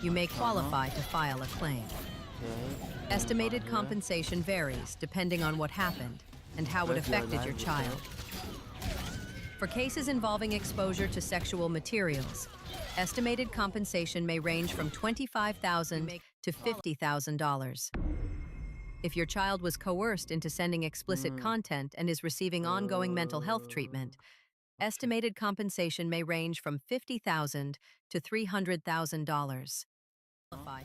you may qualify to file a claim. Okay. Estimated compensation varies depending on what happened and how it affected your child. For cases involving exposure to sexual materials, estimated compensation may range from $25,000 to $50,000. If your child was coerced into sending explicit content and is receiving ongoing mental health treatment, estimated compensation may range from $50,000 to $300,000.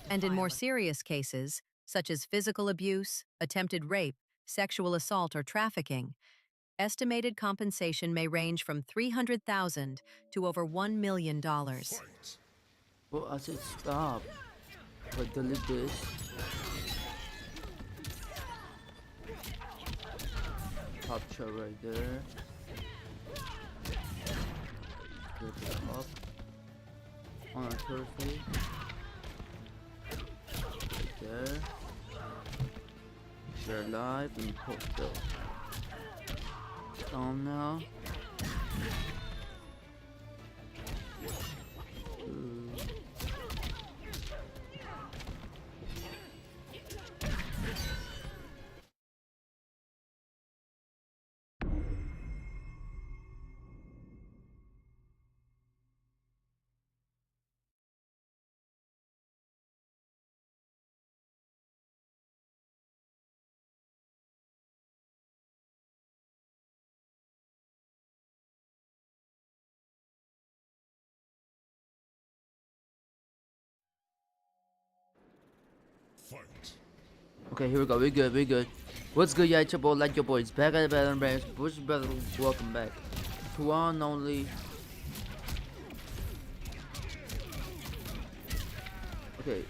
And in more serious cases, such as physical abuse, attempted rape, sexual assault, or trafficking, estimated compensation may range from $300,000 to over $1 million. Well, I said stop. But delete this. Capture right there. Get it up. On a Thursday. Right there. Share live and post though. On now. Okay, here we go. We good. What's good, yeah? It's your boy, like your boys. Back at the Battle Branch. Bush Brother, welcome back. To one only. Okay.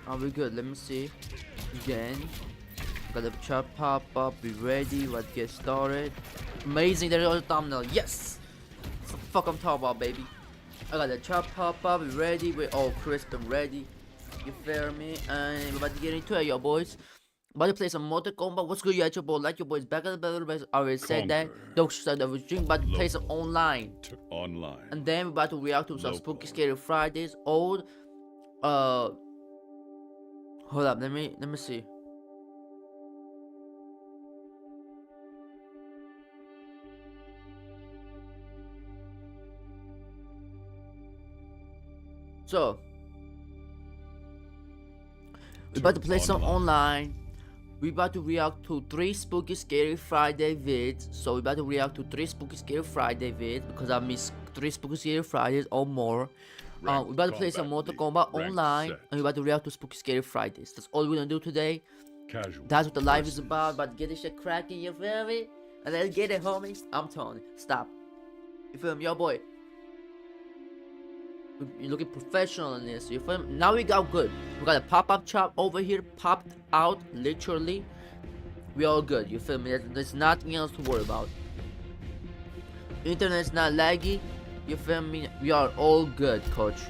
Are we good? Let me see. Again. Got the chat pop up. Be ready. Let's get started. Amazing. There's a thumbnail. Yes! What the fuck I'm talking about, baby. I got the chop pop up, we're ready, we're all crisp and ready. You feel me? And we're about to get into it, y'all boys. About to play some Mortal Kombat. What's good, y'all boy? Like your boys, back at the battle base. I already said that. Don't start the stream, about to play some online. And then we're about to react to some Spooky Scary Fridays. Old hold up, let me see. So, we're about to play some online. We're about to react to 3 Spooky Scary Friday vids. So, we're about to react to 3 Spooky Scary Friday vids because I missed 3 Spooky Scary Fridays or more. We're about to play some Mortal Kombat online. And we're about to react to Spooky Scary Fridays. That's all we're gonna do today. That's what the live is about. About to get this shit cracking, you feel me? And let's get it, homies. I'm telling you, stop. You feel me, yo boy? You're looking professional in this, you feel me? Now we got good. We got a pop-up shop over here, popped out, literally. We all good, you feel me? There's nothing else to worry about. Internet's not laggy, you feel me? We are all good, coach.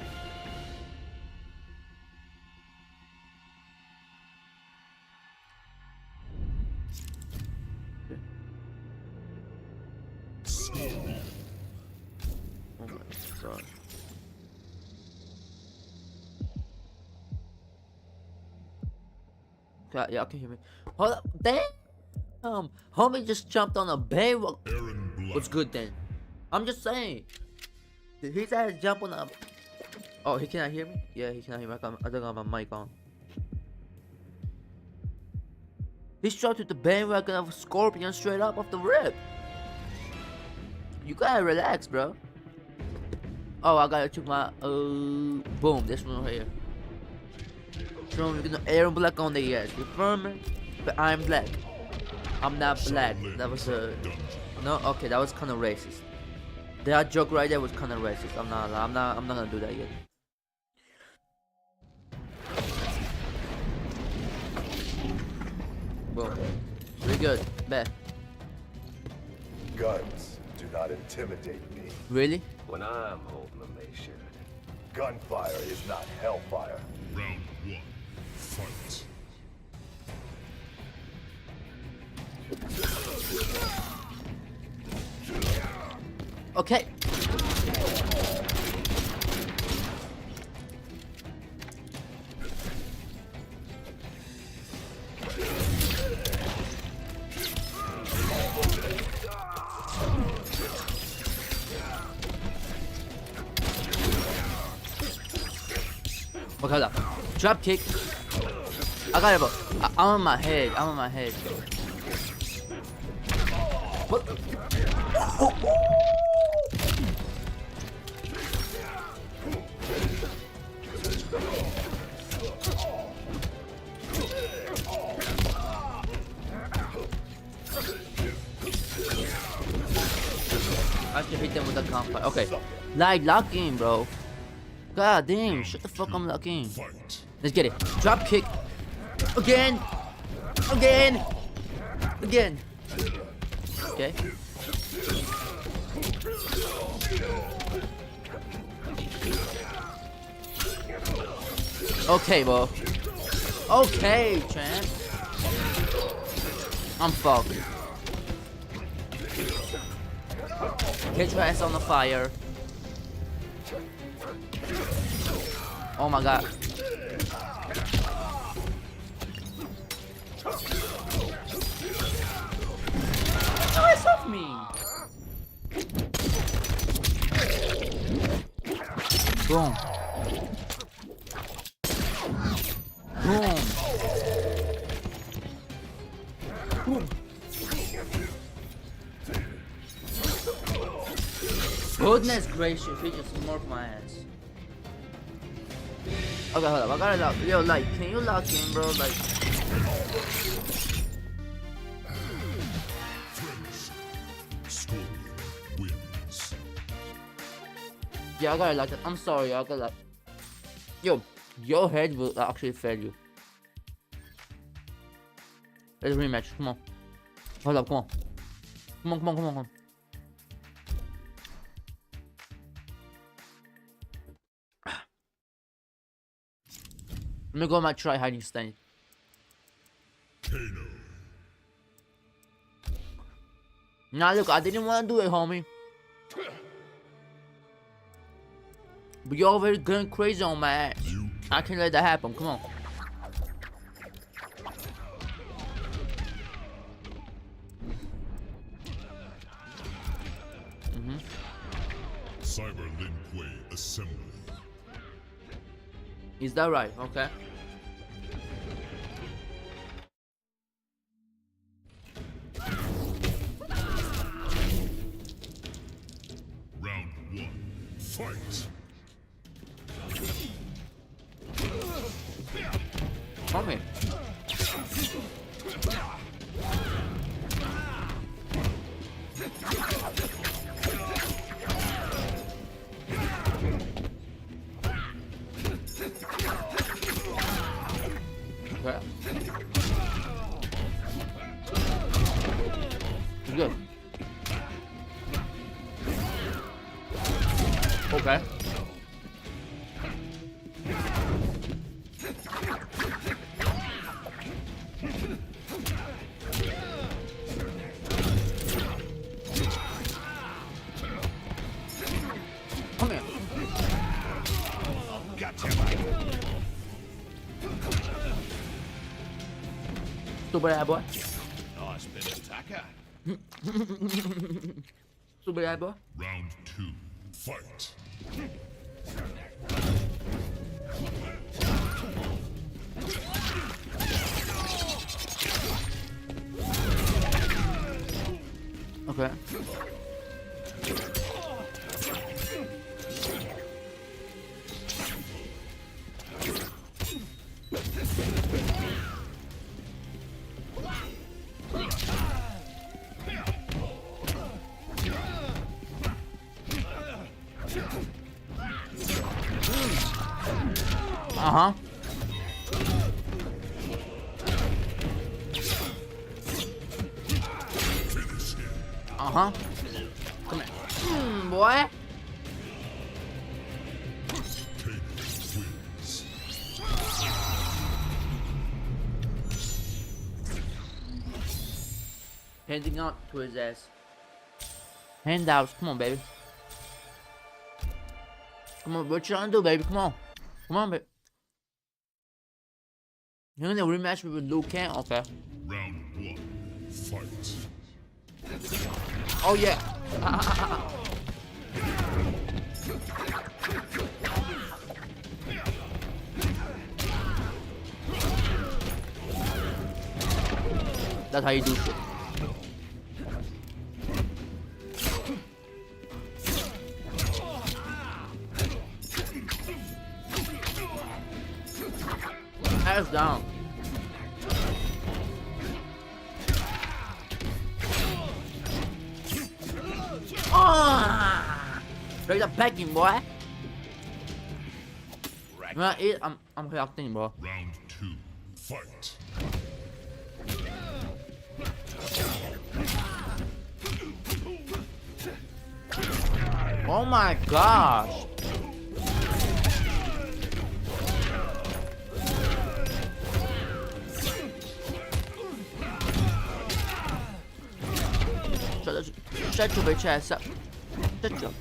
Oh my god. Y'all can hear me. Hold up, damn! Homie just jumped on a bay. What's good then? I'm just saying. Did his ass jump on a... Oh, he cannot hear me? Yeah, he cannot hear me. I don't have my mic on. He shot to the bandwagon of a scorpion straight up off the rip. You gotta relax, bro. Oh, I gotta check my... boom, this one right here. So we're gonna air black on the ass, you feel me? But I'm black. I'm not black. That was a... No, okay, that was kinda racist. That joke right there was kinda racist. I'm not gonna do that yet. Boom. Pretty good. Bet. Guns do not intimidate me. Really? When I'm holding them, they should. Gunfire is not hellfire. Round 1. Fight. Okay. Okay, hold up. Drop kick. I got it, bro. I'm on my head. I'm on my head. What? I should hit them with a gunfight. Okay. Like locking, bro. God damn, shut the fuck I'm locking. Fight. Let's get it. Drop kick. Again. Again. Again. Okay. Okay, bro. Okay, champ. I'm fucked. Get your ass on the fire. Oh my god. No, it's off me. Boom. Boom. Boom. Goodness gracious, he just smoked my ass. Okay, hold up, I gotta lock. Yo, like, can you lock in, bro? Like, Scorpion wins. yeah, I gotta lock it. I'm sorry, I gotta lock. Yo, your head will actually fail you. Let's rematch. Come on. Hold up, come on. Come on, come on, come on, come on. Let me go and try hiding stand. Kano. Nah, look, I didn't want to do it, homie. But you're already going crazy on my ass. I can't let that happen. Come on. Cyber Lin Kuei Assembly. Is that right? Okay. Round 1. Fight. Okay. Okay. Good. Okay. Come here. Stupid ass boy. Nice bit of attacker. Stupid ass boy. Round 2. Fight. Okay. Uh-huh. Uh-huh. Come here. Boy. Kano wins. Handing out to his ass. Handouts. Come on, baby. Come on, what you trying to do, baby? Come on. Come on, baby. You're gonna rematch me with Liu Kang? Okay. Round 1. Fight. Oh, yeah. That's how you do shit. Ass down. Ah! Break the packing, boy. Nah, I'm reacting, bro. Round 2. Fight. Oh my gosh. Shut your bitch ass up. Shut your.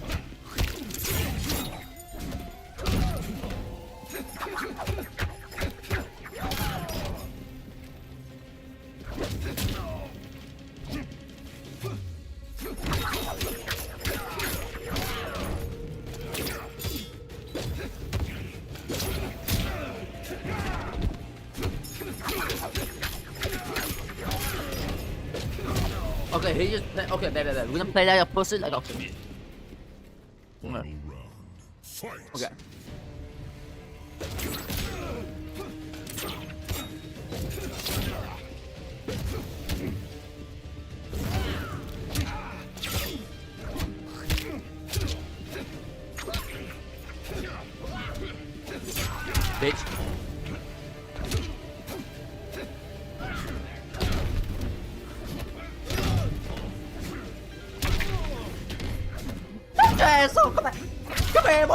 Okay, he just play, okay, baby. We're gonna play like a pussy, like okay. Final round. Fight. Okay. Bitch. Asshole, come here, boy.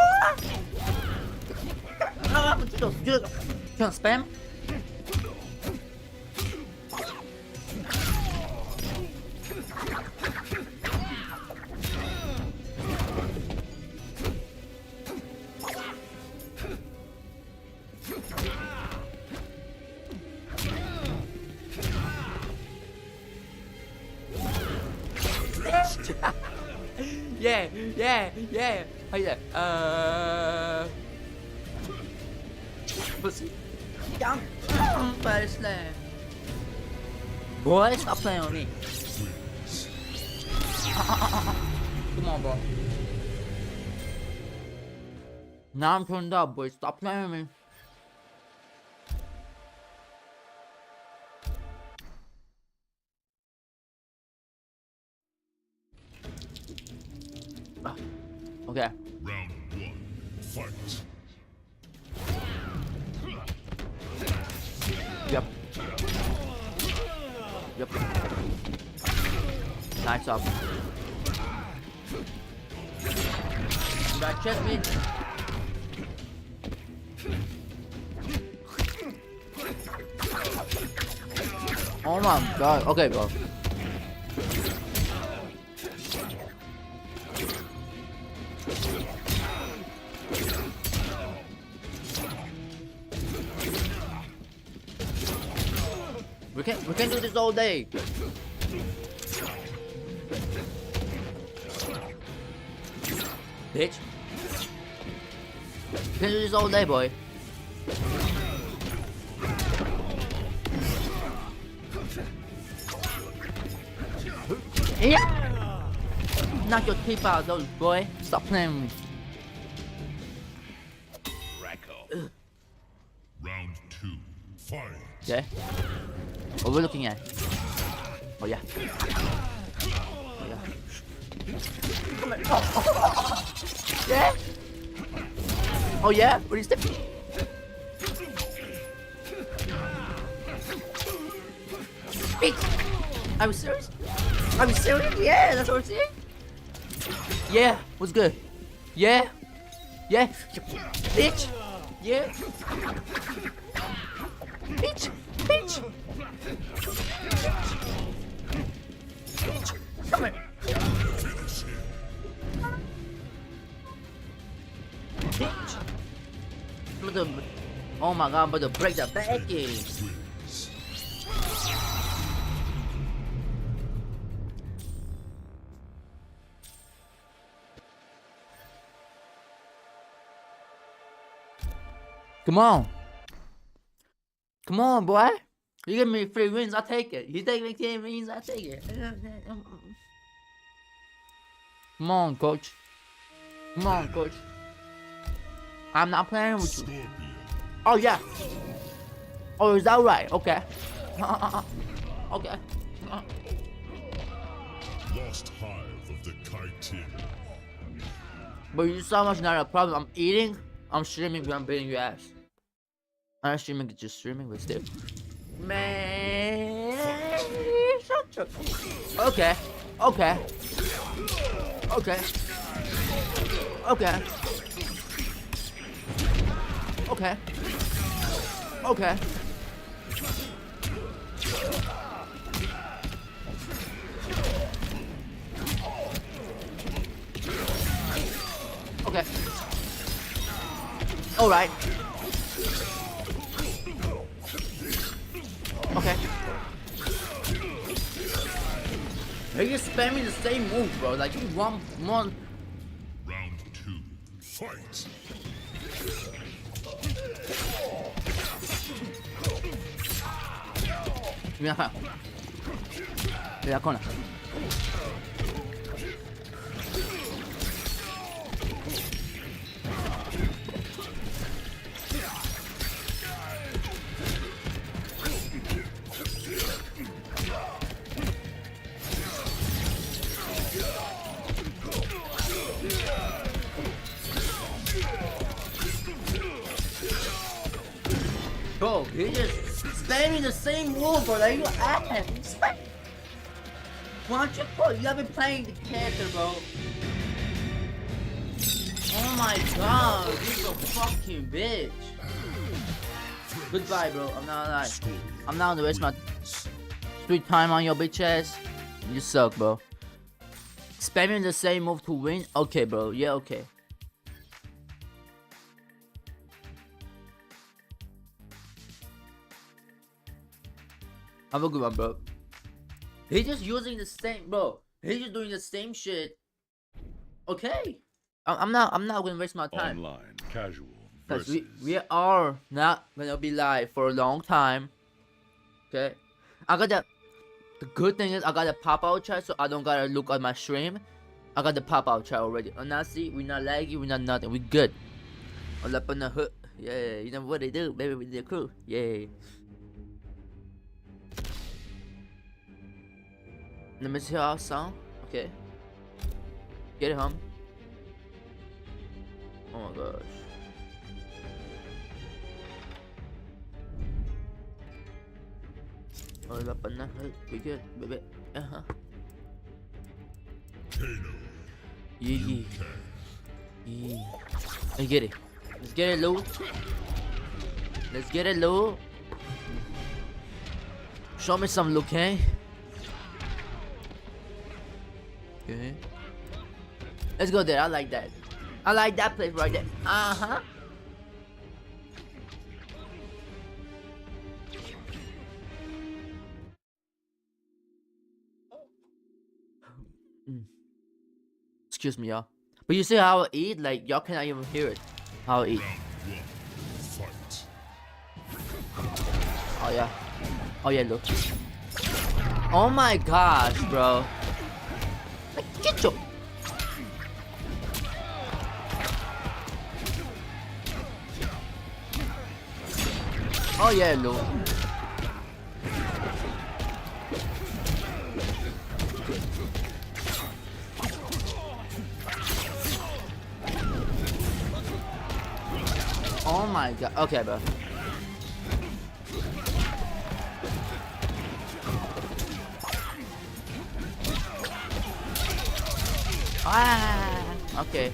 No, you don't spam. Yeah. How you there? Pussy. Down. Body slam. Boy, stop playing on me. Come on, bro. Now I'm turned up, boy. Stop playing with me. Okay. Round 1. Fight. Yep. Nice up. Got chest me. Oh my god. Okay, bro. We can do this all day. Bitch. We can do this all day, boy. Yeah. Knock your teeth out, those boy. Stop playing with me. Round 2. Fight. Yeah. What we're looking at? Oh yeah. Come on. Oh. Yeah. Oh yeah. What is that? Bitch. Are we serious? Are we serious? Yeah, that's what we're saying. Yeah. What's good? Yeah. Yeah. Bitch. Yeah. Bitch. Bitch. Come here. Bitch. Oh my god, I'm about to break the package. Come on. Come on, boy. You give me 3 wins, I take it. You take me 10 wins, I take it. Come on, coach. Come on, coach. I'm not playing with you. Scorpion. Oh yeah. Oh, is that right? Okay. Okay. Lost hive of the chitin. But you saw much not a problem. I'm eating. I'm streaming, but I'm beating your ass. I'm not streaming, just streaming, but still. Man. Okay. Okay. Okay. Okay. Okay. Okay. Okay. All right. Okay. Are you spamming the same move, bro? Like you want one. Round 2. Fight. Mira acá. Mira Kona. Bro, he just spamming the same move, bro. Like you ass. Why don't you quit? You haven't playing the character, bro. Oh my god, you're a fucking bitch. Goodbye, bro. I'm not gonna lie. I'm not gonna waste my sweet time on your bitch ass. You suck, bro. Spamming the same move to win? Okay, bro. Yeah, okay. Have a good one, bro. He's just using the same, bro. He's just doing the same shit. Okay. I'm not gonna waste my time. Online, casual, Cause versus. we are not gonna be live for a long time. Okay. The good thing is I got a pop-out chat, so I don't gotta look at my stream. I got the pop-out chat already. And now see, we're not laggy, we're not nothing. We good. All up on the hook. Yeah, you know what they do, baby, with the crew. Yeah. Let me see our sound. Okay. Get it, home. Oh my gosh. Oh, la panna. We good, baby. Uh-huh. Kano. Yeah. Yeah. Let's get it. Let's get it, Lou. Let's get it, Lou. Show me some look, eh? Okay. Let's go there. I like that. I like that place right there. Uh-huh. Excuse me, y'all. But you see how I eat? Like, y'all cannot even hear it. How I eat. Round 1. Fight. Oh, yeah. Oh, yeah, look. Oh my gosh, bro. Like, get your... Oh, yeah, look. Oh my god. Okay, bro. Ah. Okay.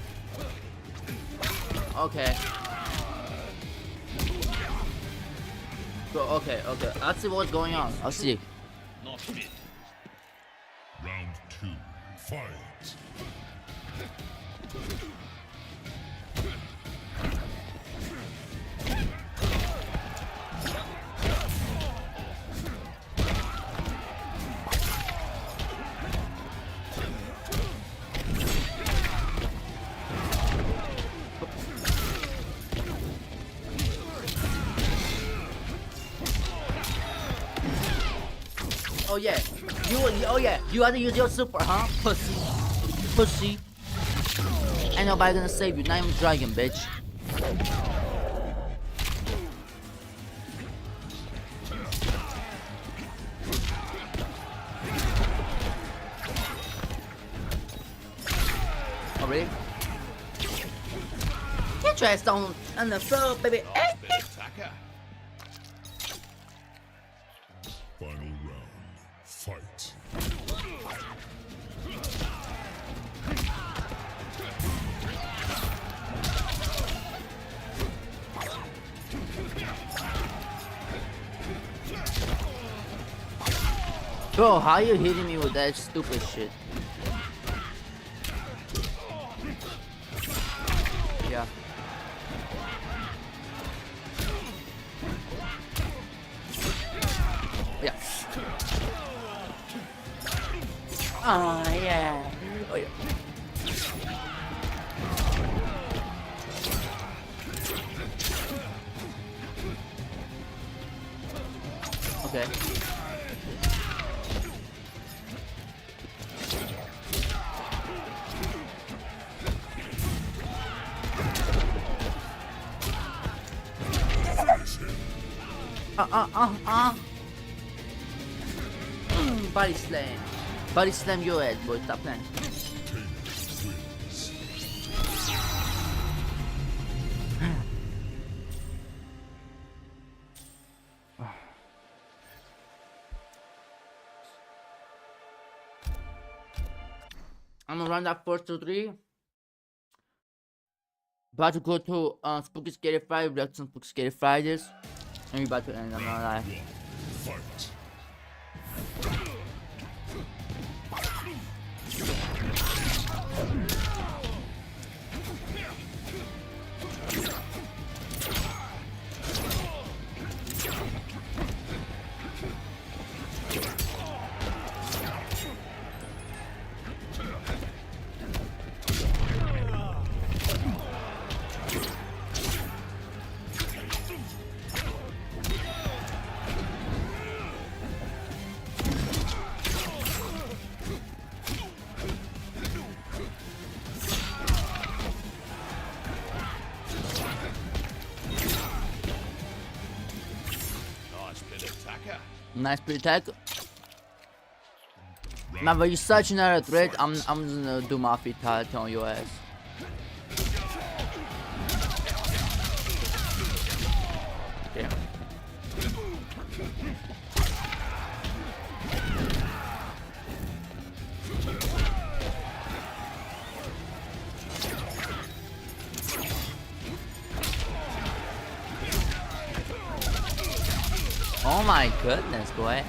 Okay. So, okay. I'll see what's going on. I'll see. Not fit. Round 2. Fight. Oh yeah. Oh yeah. You had to use your super, huh? Pussy. Pussy. Ain't nobody gonna save you. Not even dragon, bitch. Oh really? Get your ass on the floor, baby. Attacker. Final round. Fight. Bro, how you hitting me with that stupid shit? Yeah. Yeah. Oh yeah. Oh yeah. Okay. Body slam. Body slam your head, boy. Stop playing. I'm gonna run that 4-3. About to go to Spooky Scary Friday, reaction Spooky Scary Fridays. And we about to end, I'm not lying. Fight. Nice bit attacker. Nice pre-attack. Man, but you're such another threat. I'm gonna do my fatality on your ass. Yeah. Oh my goodness, boy.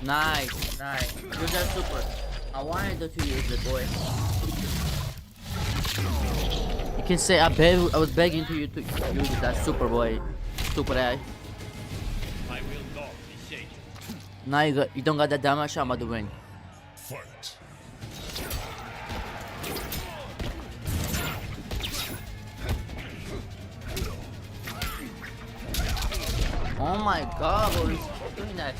Nice, nice. Use that super. I wanted to use it, boy. You can say I was begging to you to use that super, boy. Super eye. I will not be shaken. Now you don't got that damage. I'm about to win. Fight. Oh my god, bro, he's doing that.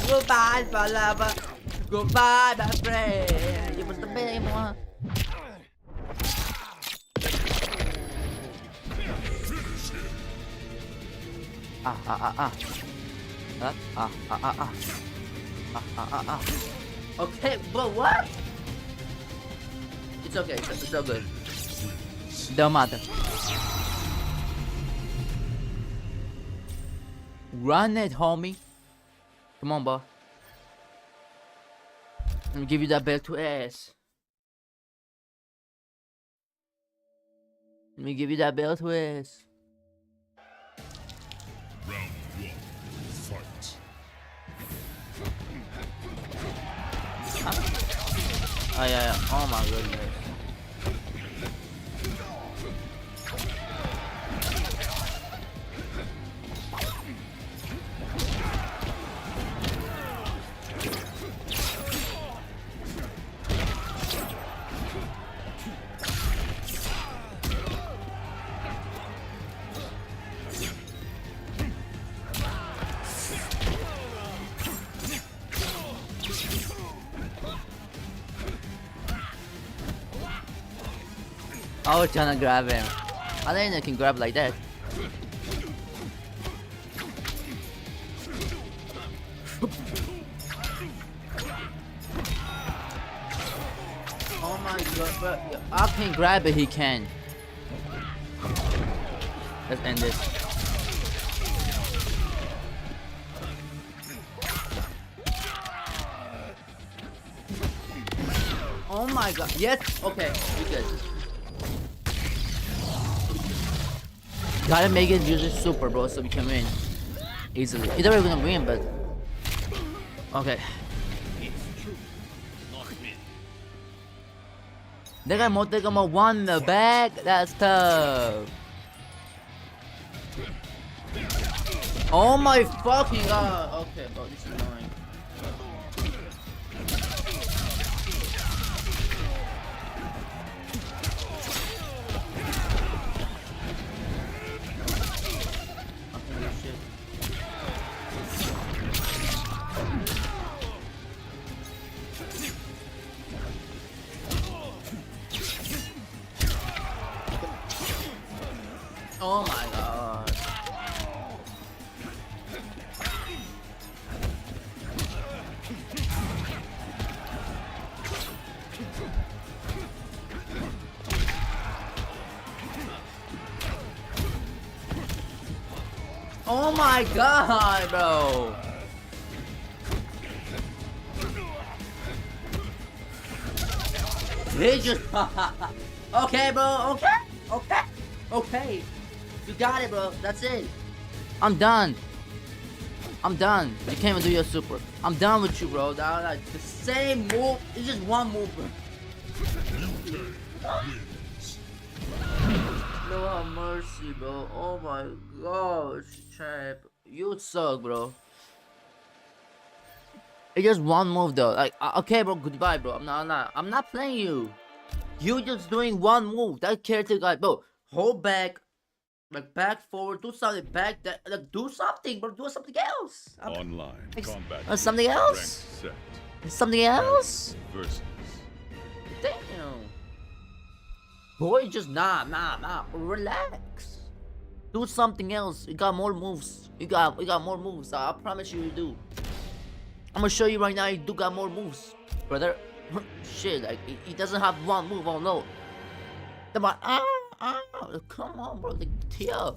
Goodbye, forever. Goodbye, my friend. You must have been one. Okay, but what? It's okay, it's all good. Don't matter. Run it, homie. Come on, boy. Let me give you that belt to ass. Let me give you that belt to ass. Round one. Fight. Oh yeah. Oh my goodness. I was trying to grab him. I didn't know I can grab like that. Oh my god, but I can grab it, he can. Let's end this. Oh my god, yes, okay, we good. Gotta make it use it super, bro, so we can win easily. Either way, we're gonna win, but okay. It's true. Not me. They got more one in the back. That's tough. Oh my fucking god. Okay, bro, this is annoying. Oh my god. Oh my god, bro. He just okay, bro. Okay. You got it, bro. That's it. I'm done. You can't even do your super. I'm done with you, bro. That, like, the same move. It's just one move, bro. No have mercy, bro. Oh my gosh, champ. You suck, bro. It's just one move, though. Like, okay, bro. Goodbye, bro. I'm not playing you. You just doing one move. That character guy, bro. Hold back. Like back forward, do something back that, like do something, bro. Do something else. Online combat. Something else. Set. Something else. Versus. Damn. Boy, just nah. Relax. Do something else. You got more moves. You got more moves. I promise you do. I'm gonna show you right now. You do got more moves, brother. Shit, like he doesn't have one move. Oh no. Come on. Come on, bro. Like, here.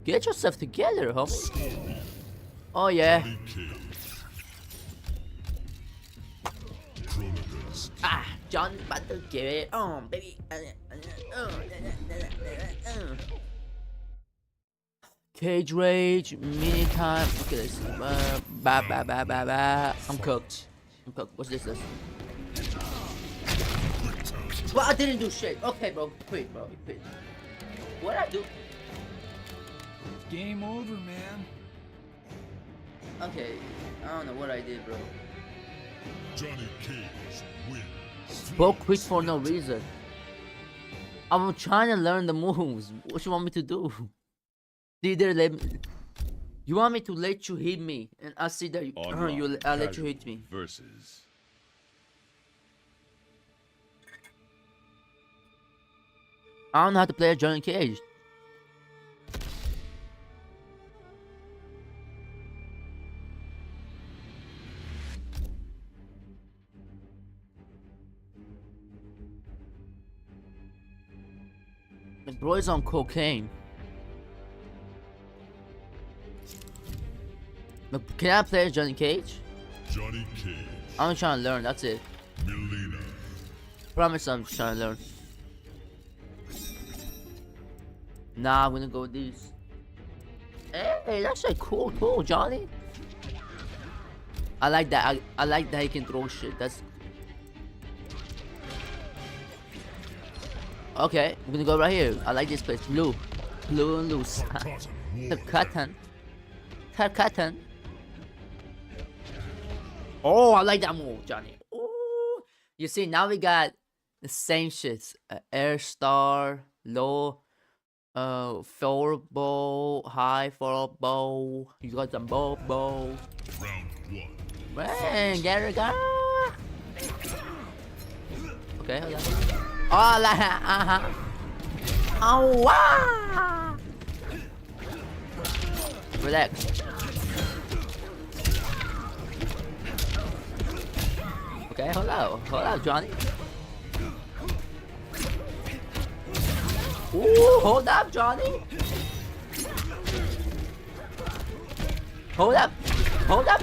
Get yourself together, homie. Oh yeah. John about to give it on, baby. Cage rage, mini time. Okay, let's see. I'm cooked. What's this? Well, I didn't do shit. Okay, bro. Quit, bro. Quit. What'd I do? Game over, man. Okay. I don't know what I did, bro. Johnny Cage wins. Bro, quit for no reason. I'm trying to learn the moves. What you want me to do? Either let me... You want me to let you hit me, and I see that I'll let you hit me. Versus. I don't know how to play a Johnny Cage. The bro is on cocaine. But can I play Johnny Cage? Johnny Cage I'm trying to learn. That's it. Melina. Promise I'm trying to learn. Nah, I'm gonna go with these. Hey, that's like cool, Johnny. I like that. I like that he can throw shit. That's okay. We're gonna go right here. I like this place. Blue and loose. Cotton Cotton. Oh, I like that move, Johnny. Ooh. You see, now we got the same shits. Air star, low, forward bow, high forward bow. You got some bow. Round 1. Man, get it, go. Okay, hold on. Oh, like, oh, wow. Relax. Okay, hold out, Johnny. Ooh, hold up, Johnny. Hold up,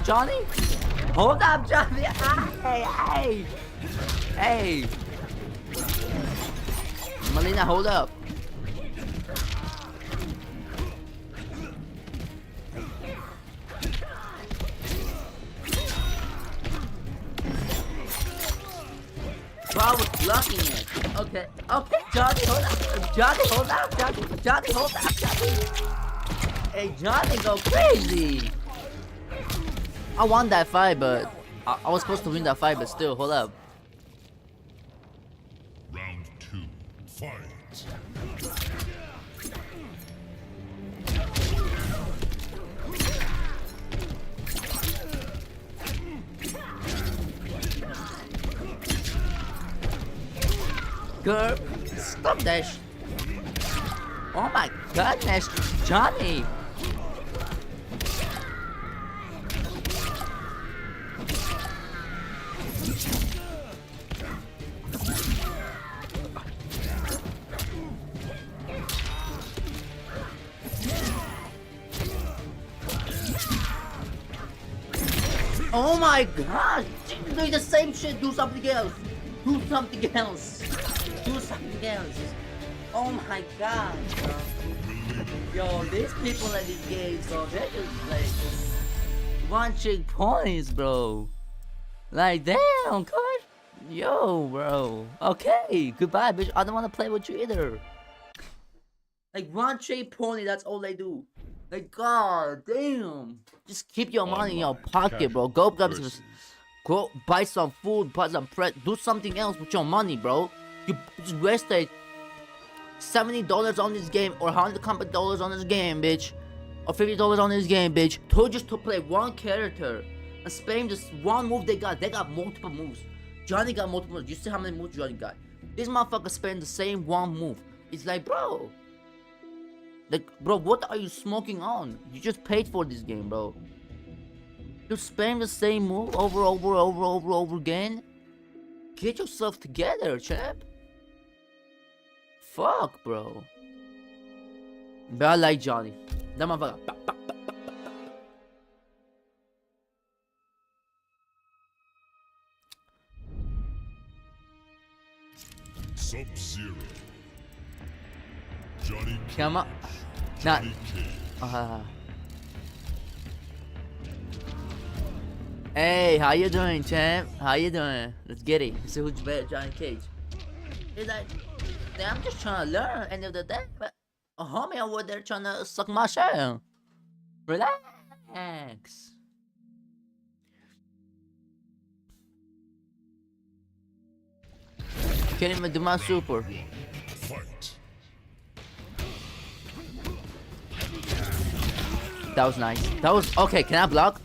Johnny. Hold up, Johnny. Hey. Melina, hold up. Bro, I was blocking it. Okay, Johnny, hold up. Johnny, hold up, Johnny. Hey, Johnny, go crazy. I won that fight, but I was supposed to win that fight, but still, hold up. Round 2. Fight. Girl, stop that oh my goodness, Johnny. Oh my gosh, she's doing the same shit. Do something else. Oh my god, bro. Yo, these people at these games, bro, they're just like one trick points, bro. Like, damn, God. Yo, bro. Okay, goodbye, bitch. I don't want to play with you either. Like, one trick pony, that's all they do. Like, god damn. Just keep your money in your pocket, bro. Go grab some, go buy some food, buy some bread, do something else with your money, bro. You just wasted $70 on this game or $100 on this game, bitch, or $50 on this game, bitch, to play one character and spam just one move they got. They got multiple moves. Johnny got multiple moves. You see how many moves Johnny got? This motherfucker spend the same one move. It's like, bro. Like, bro, what are you smoking on? You just paid for this game, bro. You spam the same move over again? Get yourself together, champ. Fuck, bro. But I like Johnny. That motherfucker. Sub-Zero. Johnny Cage. Come on. Nah. Johnny Cage. Hey, how you doing, champ? How you doing? Let's get it. Let's see who's better, Johnny Cage. He's like, I'm just trying to learn end of the day, but a homie over there trying to suck my shell. Relax. Can't even do my super. Fight. That was nice. That was okay. Can I block?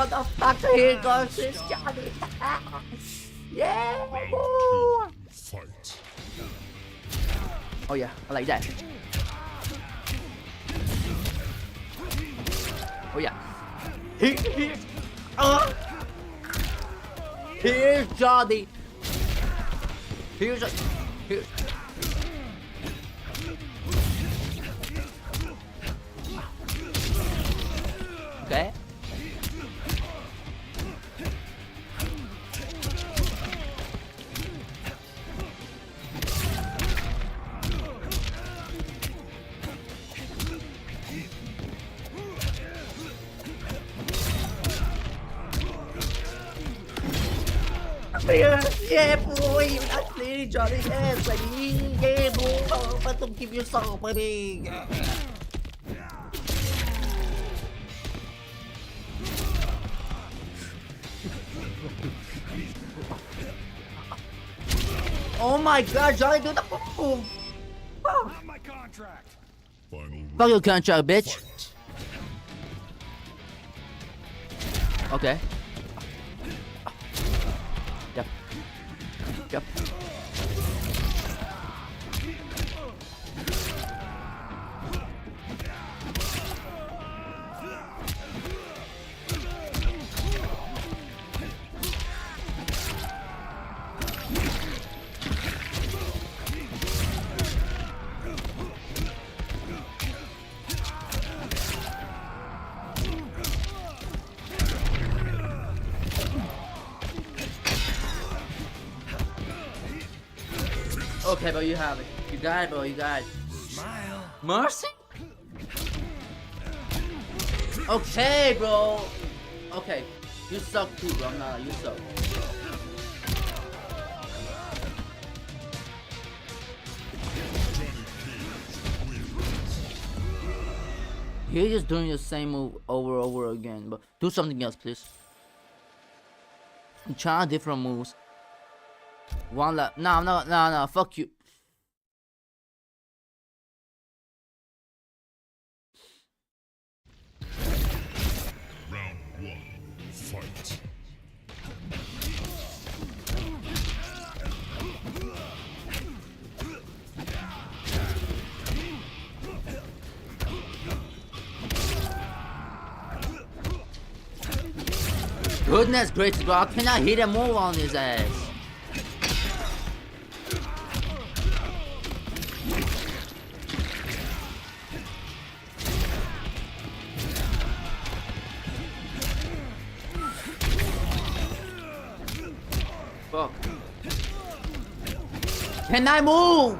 motherfucker. Here goes this Johnny. Yeah. Round 2. Fight. Oh yeah, I like that. Oh yeah. Here's Johnny. Here's. Okay. Yeah, boy, that's me, Johnny. Yes, baby. Yeah, boy. But don't keep yourself, baby. Oh my God, Johnny, do the boom. Not my contract. Final Fuck your contract, bitch. fight. Okay. Yep. Yep. Okay, bro, you have it. You got it, bro. You got it. Smile. Mercy? Okay, bro. Okay. You suck too, bro. Nah, you suck. You're just doing the same move over and over again, but do something else, please. I'm trying different moves. One lap. No, fuck you. Round 1. Fight. Goodness gracious, bro. I cannot hit a move on his ass. Fuck. Can I move?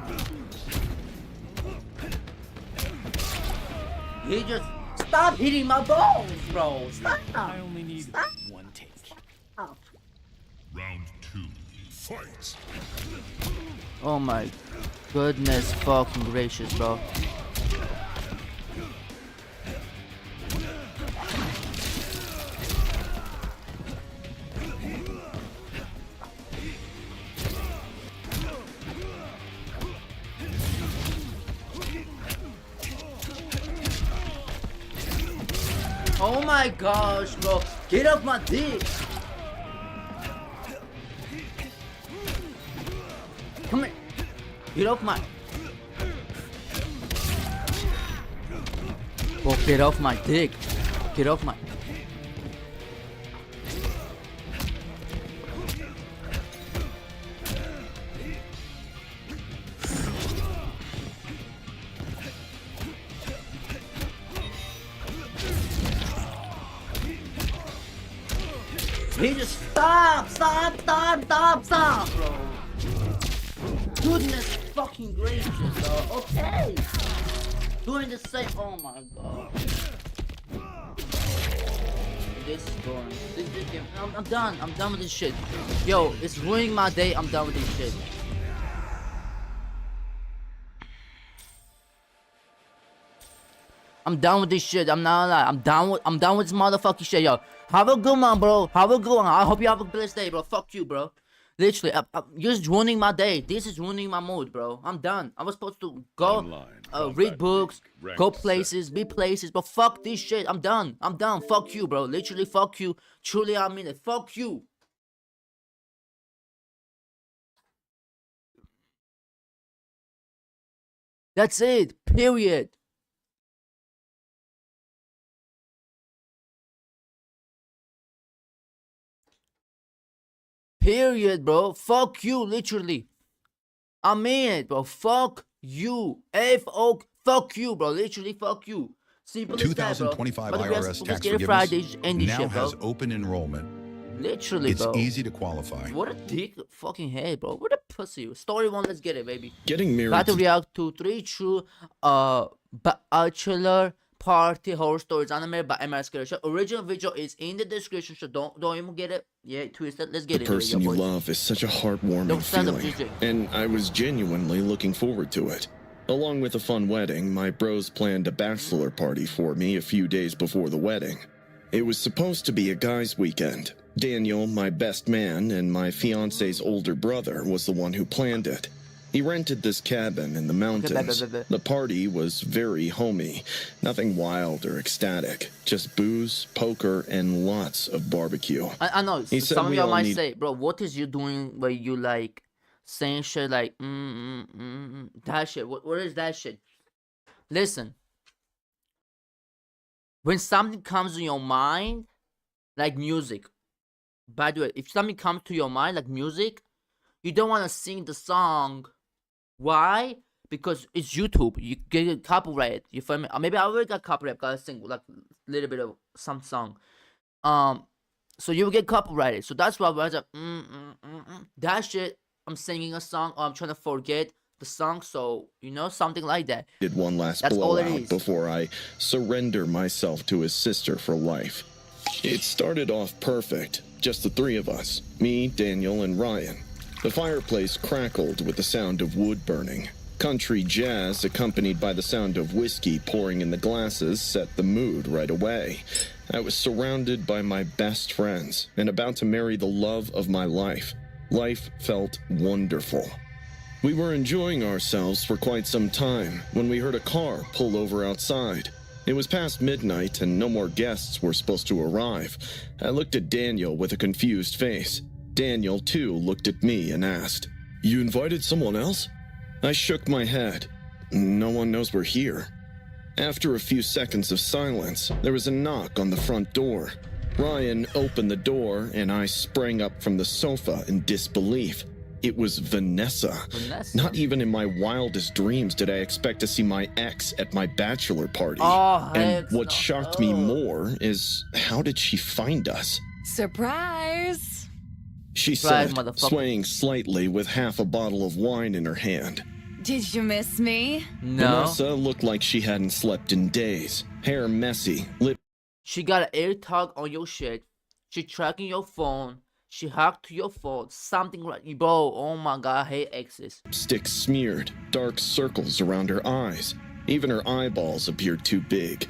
He just stop hitting my balls, bro. Stop. I only need one take. Round 2. Fight. Oh my goodness fucking gracious, bro. Oh my gosh, bro. Get off my dick. Come here. Get off my... Bro, get off my dick. Get off my... He just stop, bro. Goodness fucking gracious, bro. Okay. Doing the same. Oh my god. This is boring. This game. I'm done. I'm done with this shit. Yo, it's ruining my day. I'm done with this shit. I'm done with this shit. I'm not lying. I'm done with this motherfucking shit, yo. Have a good one, bro. Have a good one. I hope you have a blessed day, bro. Fuck you, bro. Literally, you're just ruining my day. This is ruining my mood, bro. I'm done. I was supposed to go Online, read Combat books, League, go ranked places, be places, but fuck this shit. I'm done. I'm done. Fuck you, bro. Literally, fuck you. Truly, I mean it. Fuck you. That's it. Period. Period, bro. Fuck you, literally. I mean it, bro. Fuck you. F-O. Fuck you, bro. Literally, fuck you. Simple as that, bro. 2025 But the rest IRS of tax this forgiveness Fridays and this now shit, bro. has open enrollment. Literally, It's bro. easy to qualify. What a dick fucking head, bro. What a pussy. Story one, let's get it, baby. Getting married Got to react to 3 true bachelor party horror stories animated by MR Show. Original video is in the description, so don't even get it. Yeah, twisted. Let's get the it. person you love is such a heartwarming Don't stand up, feeling, DJ. and I was genuinely looking forward to it. Along with a fun wedding, my bros planned a bachelor party for me a few days before the wedding. It was supposed to be a guys' weekend. Daniel, my best man, and my fiance's older brother was the one who planned it. He rented this cabin in the mountains. The party was very homey, nothing wild or ecstatic, just booze, poker, and lots of barbecue. I know, He said some of we y'all all might need- say, bro, what is you doing where you like saying shit like, that shit? What is that shit? Listen, when something comes to your mind, like music, by the way, if something comes to your mind like music, you don't want to sing the song. Why? Because it's YouTube. You get copyrighted. You feel me? Maybe I already got copyrighted because I sing like a little bit of some song. So you will get copyrighted. So that's why I was like, that shit. I'm singing a song, or I'm trying to forget the song. So you know, something like that. Did one last That's all it blowout is. before I surrender myself to his sister for life. It started off perfect, just the 3 of us, me, Daniel, and Ryan. The fireplace crackled with the sound of wood burning. Country jazz, accompanied by the sound of whiskey pouring in the glasses, set the mood right away. I was surrounded by my best friends and about to marry the love of my life. Life felt wonderful. We were enjoying ourselves for quite some time when we heard a car pull over outside. It was past midnight and no more guests were supposed to arrive. I looked at Daniel with a confused face. Daniel, too, looked at me and asked, "You invited someone else?" I shook my head. No one knows we're here. After a few seconds of silence, there was a knock on the front door. Ryan opened the door and I sprang up from the sofa in disbelief. It was Vanessa. Vanessa? Not even in my wildest dreams did I expect to see my ex at my bachelor party. Oh, and heck what no. shocked me more is how did she find us? Surprise! She Surprise, said, motherfucker. swaying slightly with half a bottle of wine in her hand. Did you miss me? No. Vanessa looked like she hadn't slept in days. Hair messy, She got an air tag on your shit. She tracking your phone. She hacked to your phone. Something like, bro, oh my god, I hate exes. lipstick smeared, dark circles around her eyes. Even her eyeballs appeared too big.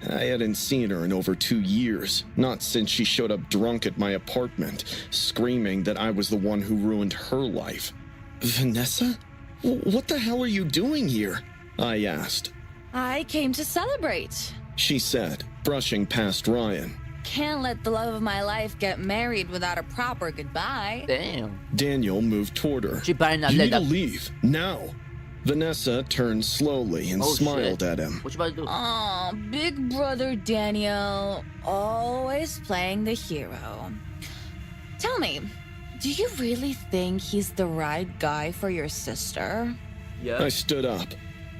I hadn't seen her in over 2 years, not since she showed up drunk at my apartment, screaming that I was the one who ruined her life. Vanessa? What the hell are you doing here? I asked. I came to celebrate. She said, brushing past Ryan. Can't let the love of my life get married without a proper goodbye. Damn. Daniel moved toward her. She better not You let need to that. leave, now. Vanessa turned slowly and Oh, smiled shit. at him. What you about to do? Aw, big brother Daniel, always playing the hero. Tell me, do you really think he's the right guy for your sister? Yeah. I stood up.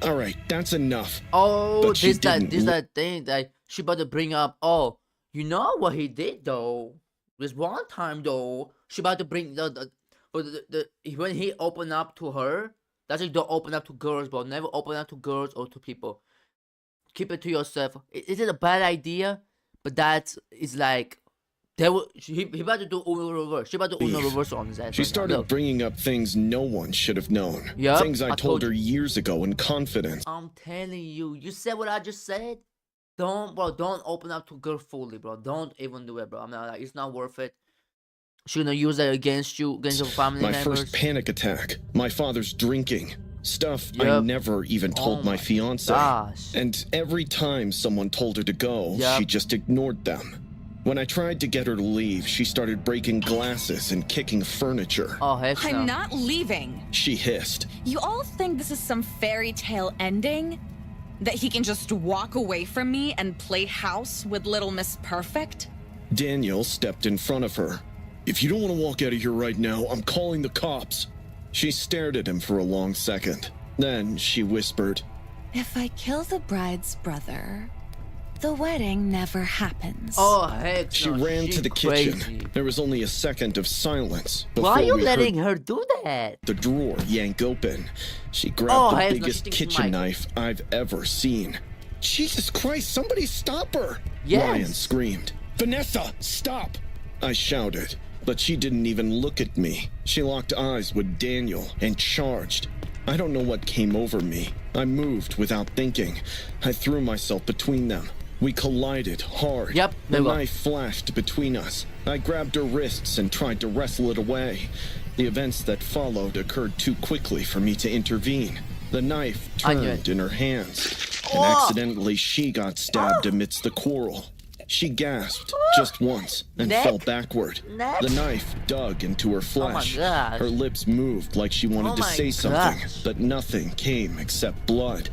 All right, that's enough. Oh, But she this didn't that thing that she about to bring up. Oh, you know what he did though? This one time though, she about to bring the when he opened up to her. That's like don't open up to girls, but never open up to girls or to people. Keep it to yourself. Is it a bad idea? But that is like, he about to do Uno reverse. She about to do Uno Leave. reverse on his ass. She right now. started Look. bringing up things no one should have known. Yup, Things I I told told her years ago in confidence. I'm telling you, you said what I just said. Don't open up to girl fully, bro. Don't even do it, bro. I'm not like, it's not worth it. She gonna use that against you, against your family My members? first panic attack. My father's drinking. Stuff I Yep. never even told Oh my my fiance. gosh. And every time someone told her to go, Yep. she just ignored them. When I tried to get her to leave, she started breaking glasses and kicking furniture. Oh, heck no. I'm not leaving. She hissed. You all think this is some fairy tale ending? That he can just walk away from me and play house with little Miss Perfect? Daniel stepped in front of her. If you don't want to walk out of here right now, I'm calling the cops. She stared at him for a long second. Then she whispered, If I kill the bride's brother, the wedding never happens. Oh, heck she no. ran to the crazy. kitchen. There was only a second of silence Why are before you we letting heard her do that? the drawer yank open. She grabbed Oh, the heck no, biggest she thinks kitchen my- knife I've ever seen. Jesus Christ, somebody stop her! Yes. Ryan screamed. Vanessa, stop! I shouted, but she didn't even look at me. She locked eyes with Daniel and charged. I don't know what came over me. I moved without thinking. I threw myself between them. We collided hard. Yep, The they were. knife flashed between us. I grabbed her wrists and tried to wrestle it away. The events that followed occurred too quickly for me to intervene. The knife I knew turned it. in her hands, and Oh! accidentally she got stabbed amidst the quarrel. She gasped just once and Neck? fell backward. Neck? The knife dug into her flesh. gosh. Her lips moved like she wanted Oh to my say something, gosh. but nothing came except blood.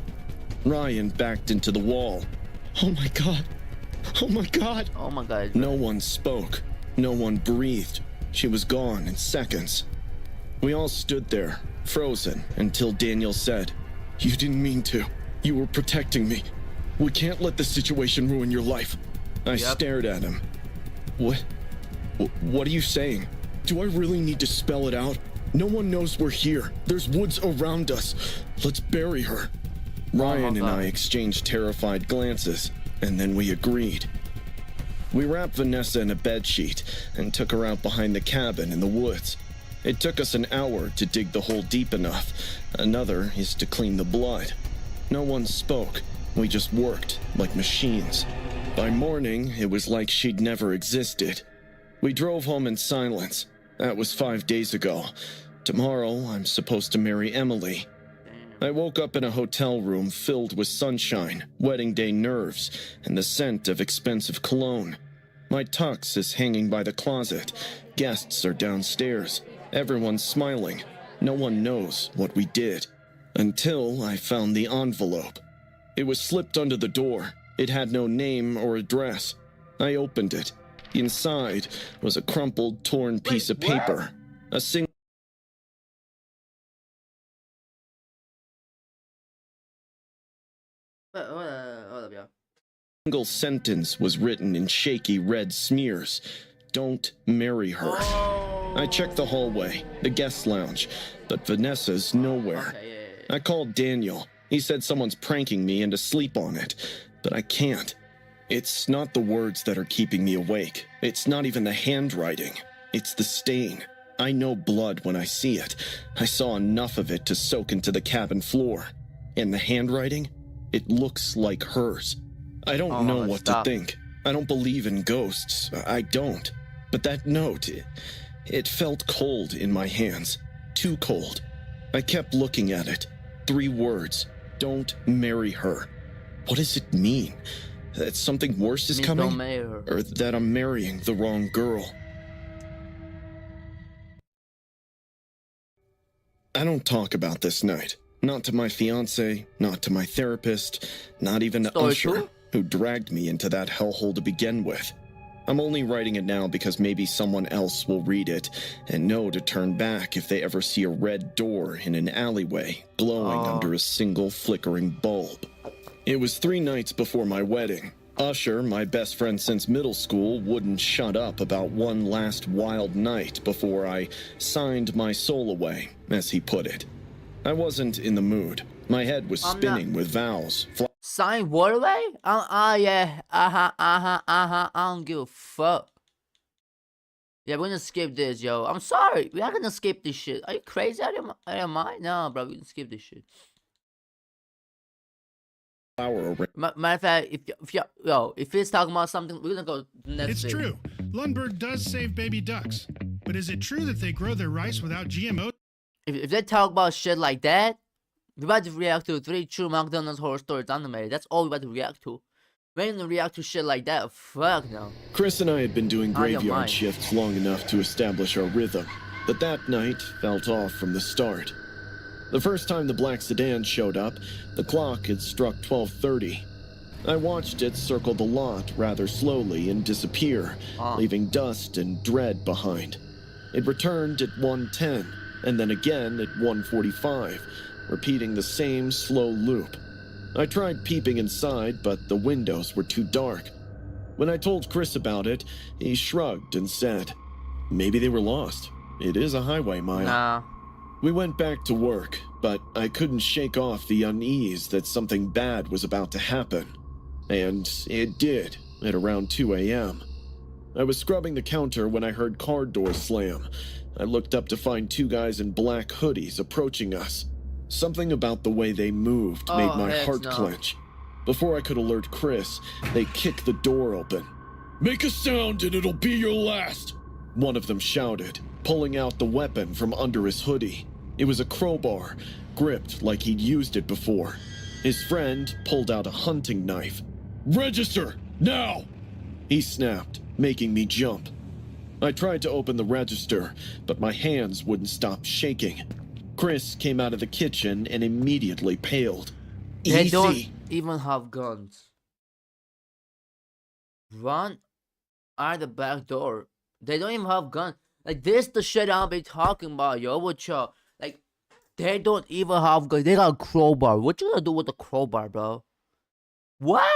Ryan backed into the wall. Oh my God! Oh my God! Oh my god. No one spoke. No one breathed. She was gone in seconds. We all stood there, frozen, until Daniel said, You didn't mean to. You were protecting me. We can't let this situation ruin your life. I stared at him. What? What are you saying? Do I really need to spell it out? No one knows we're here. There's woods around us. Let's bury her. Ryan and I exchanged terrified glances, and then we agreed. We wrapped Vanessa in a bedsheet and took her out behind the cabin in the woods. It took us an hour to dig the hole deep enough. Another is to clean the blood. No one spoke. We just worked like machines. By morning, it was like she'd never existed. We drove home in silence. That was 5 days ago. Tomorrow, I'm supposed to marry Emily. I woke up in a hotel room filled with sunshine, wedding day nerves, and the scent of expensive cologne. My tux is hanging by the closet. Guests are downstairs. Everyone's smiling. No one knows what we did. Until I found the envelope. It was slipped under the door. It had no name or address. I opened it. Inside was a crumpled, torn piece of paper. A single Hold up, yeah. single sentence was written in shaky red smears. Don't marry her. I checked the hallway, the guest lounge, but Vanessa's nowhere. Okay, yeah. I called Daniel. He said someone's pranking me into sleep on it, but I can't. It's not the words that are keeping me awake. It's not even the handwriting. It's the stain. I know blood when I see it. I saw enough of it to soak into the cabin floor. And the handwriting? It looks like hers. I don't know what stop. to think. I don't believe in ghosts. I don't. But that note, it felt cold in my hands. Too cold. I kept looking at it. 3 words. Don't marry her. What does it mean? That something worse is Means coming? don't marry her. Or that I'm marrying the wrong girl? I don't talk about this night. Not to my fiance, not to my therapist, not even to Story Usher, two? who dragged me into that hellhole to begin with. I'm only writing it now because maybe someone else will read it and know to turn back if they ever see a red door in an alleyway glowing under a single flickering bulb. It was 3 nights before my wedding. Usher, my best friend since middle school, wouldn't shut up about one last wild night before I signed my soul away, as he put it. I wasn't in the mood. My head was I'm spinning with vows. Sign what away? Yeah. I don't give a fuck. Yeah, we're gonna skip this, yo. I'm sorry. We're not gonna skip this shit. Are you crazy out of your mind? No, bro. We can skip this shit. Flower Matter of fact, if it's talking about something, we're gonna go to the next It's thing. true. Lundberg does save baby ducks. But is it true that they grow their rice without GMOs? If they talk about shit like that, we about to react to 3 true McDonald's horror stories animated. That's all we about to react to. We ain't gonna react to shit like that. Fuck no. Chris and I had been doing I don't graveyard mind. shifts long enough to establish our rhythm, but that night felt off from the start. The first time the black sedan showed up, the clock had struck 12:30. I watched it circle the lot rather slowly and disappear, leaving dust and dread behind. It returned at 1:10, and then again at 1:45, repeating the same slow loop. I tried peeping inside, but the windows were too dark. When I told Chris about it, he shrugged and said, "Maybe they were lost. It is a highway mile." Nah. We went back to work, but I couldn't shake off the unease that something bad was about to happen. And it did, at around 2 a.m. I was scrubbing the counter when I heard car doors slam. I looked up to find 2 guys in black hoodies approaching us. Something about the way they moved made my heart clench. Before I could alert Chris, they kicked the door open. "Make a sound and it'll be your last," one of them shouted, pulling out the weapon from under his hoodie. It was a crowbar, gripped like he'd used it before. His friend pulled out a hunting knife. "Register, now!" he snapped, making me jump. I tried to open the register, but my hands wouldn't stop shaking. Chris came out of the kitchen and immediately paled. They "Easy." don't even have guns. Run out the back door. They don't even have guns. Like, this the shit I'll be talking about, yo. What y'all? Like, they don't even have guns. They got a crowbar. What you gonna do with the crowbar, bro? What?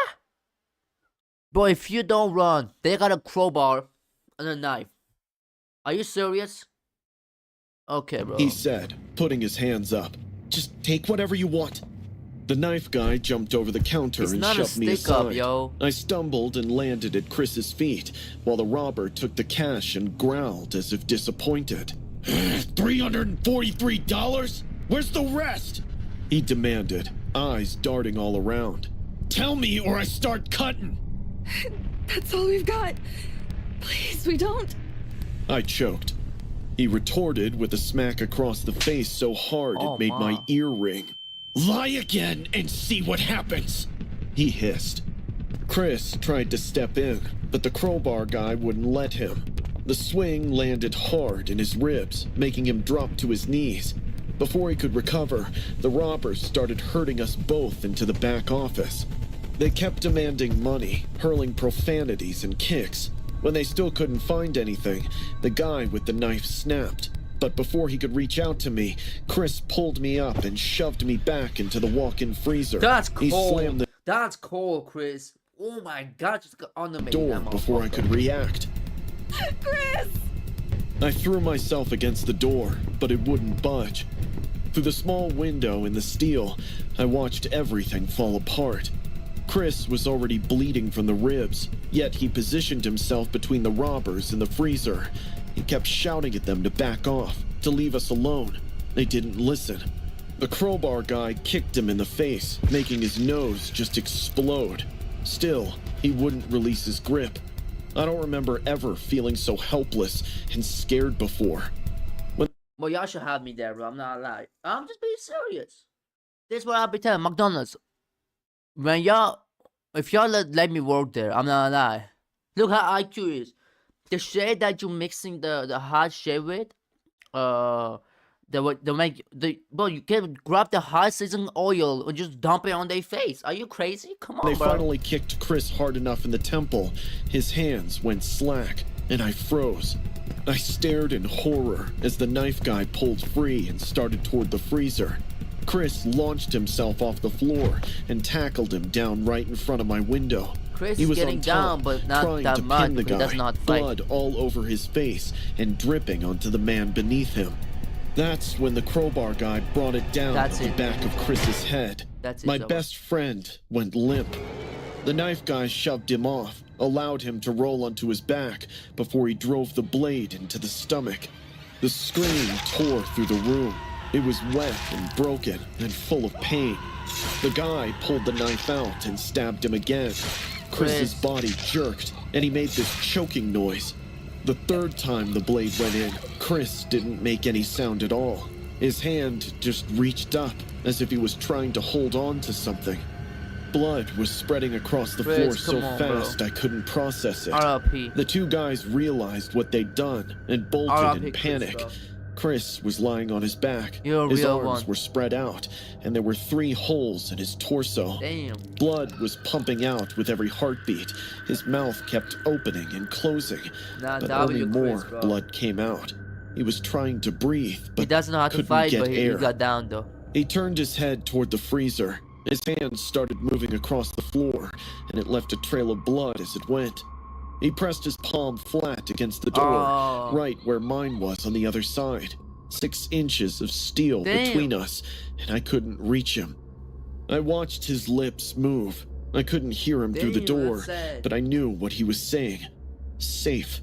Bro, if you don't run, they got a crowbar and a knife. Are you serious? Okay, bro. He said, putting his hands up. "Just take whatever you want." The knife guy jumped over the counter It's and not a shoved me stick up, aside. yo. I stumbled and landed at Chris's feet, while the robber took the cash and growled as if disappointed. $343? Where's the rest?" he demanded, eyes darting all around. "Tell me or I start cutting." That's all we've got. Please, we don't. I choked. He retorted with a smack across the face so hard it made my ear ring. "Lie again and see what happens," he hissed. Chris tried to step in, but the crowbar guy wouldn't let him. The swing landed hard in his ribs, making him drop to his knees. Before he could recover, the robbers started herding us both into the back office. They kept demanding money, hurling profanities and kicks. When they still couldn't find anything, the guy with the knife snapped. But before he could reach out to me, Chris pulled me up and shoved me back into the walk-in freezer. That's He slammed cold. the That's cold, Chris. Oh my god, just got on the door before I could react. Chris! I threw myself against the door, but it wouldn't budge. Through the small window in the steel, I watched everything fall apart. Chris was already bleeding from the ribs, yet he positioned himself between the robbers and the freezer. He kept shouting at them to back off, to leave us alone. They didn't listen. The crowbar guy kicked him in the face, making his nose just explode. Still, he wouldn't release his grip. I don't remember ever feeling so helpless and scared before. Well, y'all should have me there, bro. I'm not lying. I'm just being serious. This is what I'll be telling McDonald's. When y'all, if y'all let me work there, I'm not gonna lie. Look how IQ is. The shade that you mixing the hot shade with, bro, you can grab the hot seasoning oil and just dump it on their face. Are you crazy? Come on, They bro. finally kicked Chris hard enough in the temple. His hands went slack, and I froze. I stared in horror as the knife guy pulled free and started toward the freezer. Chris launched himself off the floor and tackled him down right in front of my window. Chris He is was getting on top, down, but not trying that to much. pin the He does guy, not fight. blood all over his face and dripping onto the man beneath him. That's when the crowbar guy brought it down That's at the it. back of Chris's head. That's it, My Zoe. best friend went limp. The knife guy shoved him off, allowed him to roll onto his back before he drove the blade into the stomach. The scream tore through the room. It was wet and broken and full of pain. The guy pulled the knife out and stabbed him again. Chris's Chris. body jerked, and he made this choking noise. The third time the blade went in, Chris didn't make any sound at all. His hand just reached up, as if he was trying to hold on to something. Blood was spreading across the floor Chris, so come on, fast bro. I couldn't process it. R.I.P. The two guys realized what they'd done and bolted R.I.P. in Chris, panic. bro. Chris was lying on his back. You're a His real arms one. were spread out, and there were 3 holes in his torso. Damn. Blood was pumping out with every heartbeat. His mouth kept opening and closing, Nah, but W, only Chris, more bro. blood came out. He was trying to breathe, but He doesn't know how to couldn't fight, get but he air. got down though. He turned his head toward the freezer. His hands started moving across the floor, and it left a trail of blood as it went. He pressed his palm flat against the door, Oh. right where mine was on the other side. 6 inches of steel Damn. between us, and I couldn't reach him. I watched his lips move. I couldn't hear him through the Damn, door, that's sad. but I knew what he was saying. Safe.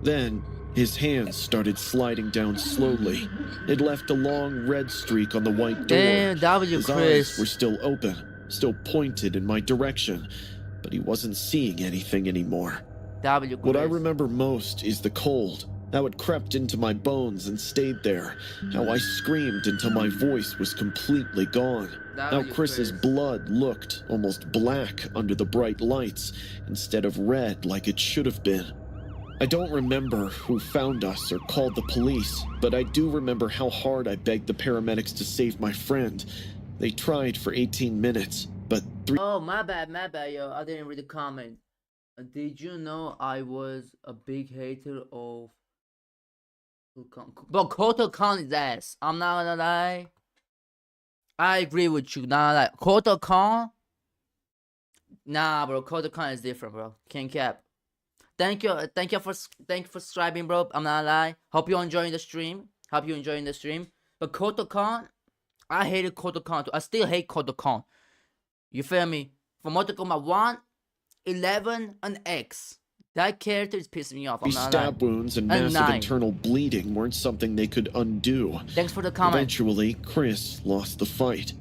Then, his hands started sliding down slowly. It left a long red streak on the white door. Damn, W, His Chris. eyes were still open, still pointed in my direction, but he wasn't seeing anything anymore. W, Chris. What I remember most is the cold, how it crept into my bones and stayed there, how I screamed until my voice was completely gone, how Chris's blood looked almost black under the bright lights instead of red like it should have been. I don't remember who found us or called the police, but I do remember how hard I begged the paramedics to save my friend. They tried for 18 minutes, but 3 Oh, my bad, yo. I didn't read the comment. Did you know I was a big hater of Bro, Kotal Khan is ass. I'm not gonna lie. I agree with you. Nah, like Kotal Khan. Nah, bro. Kotal Khan is different, bro. Can't cap. Thank you for subscribing, bro. I'm not gonna lie. Hope you're enjoying the stream. But Kotal Khan, I hated Kotal Khan too. I still hate Kotal Khan. You feel me? For Mortal Kombat 1, 11, and X. That character is pissing me off. I'm not lying. stab wounds and And massive 9. internal bleeding weren't something they could undo. Thanks for the comment. Eventually, Chris lost the fight.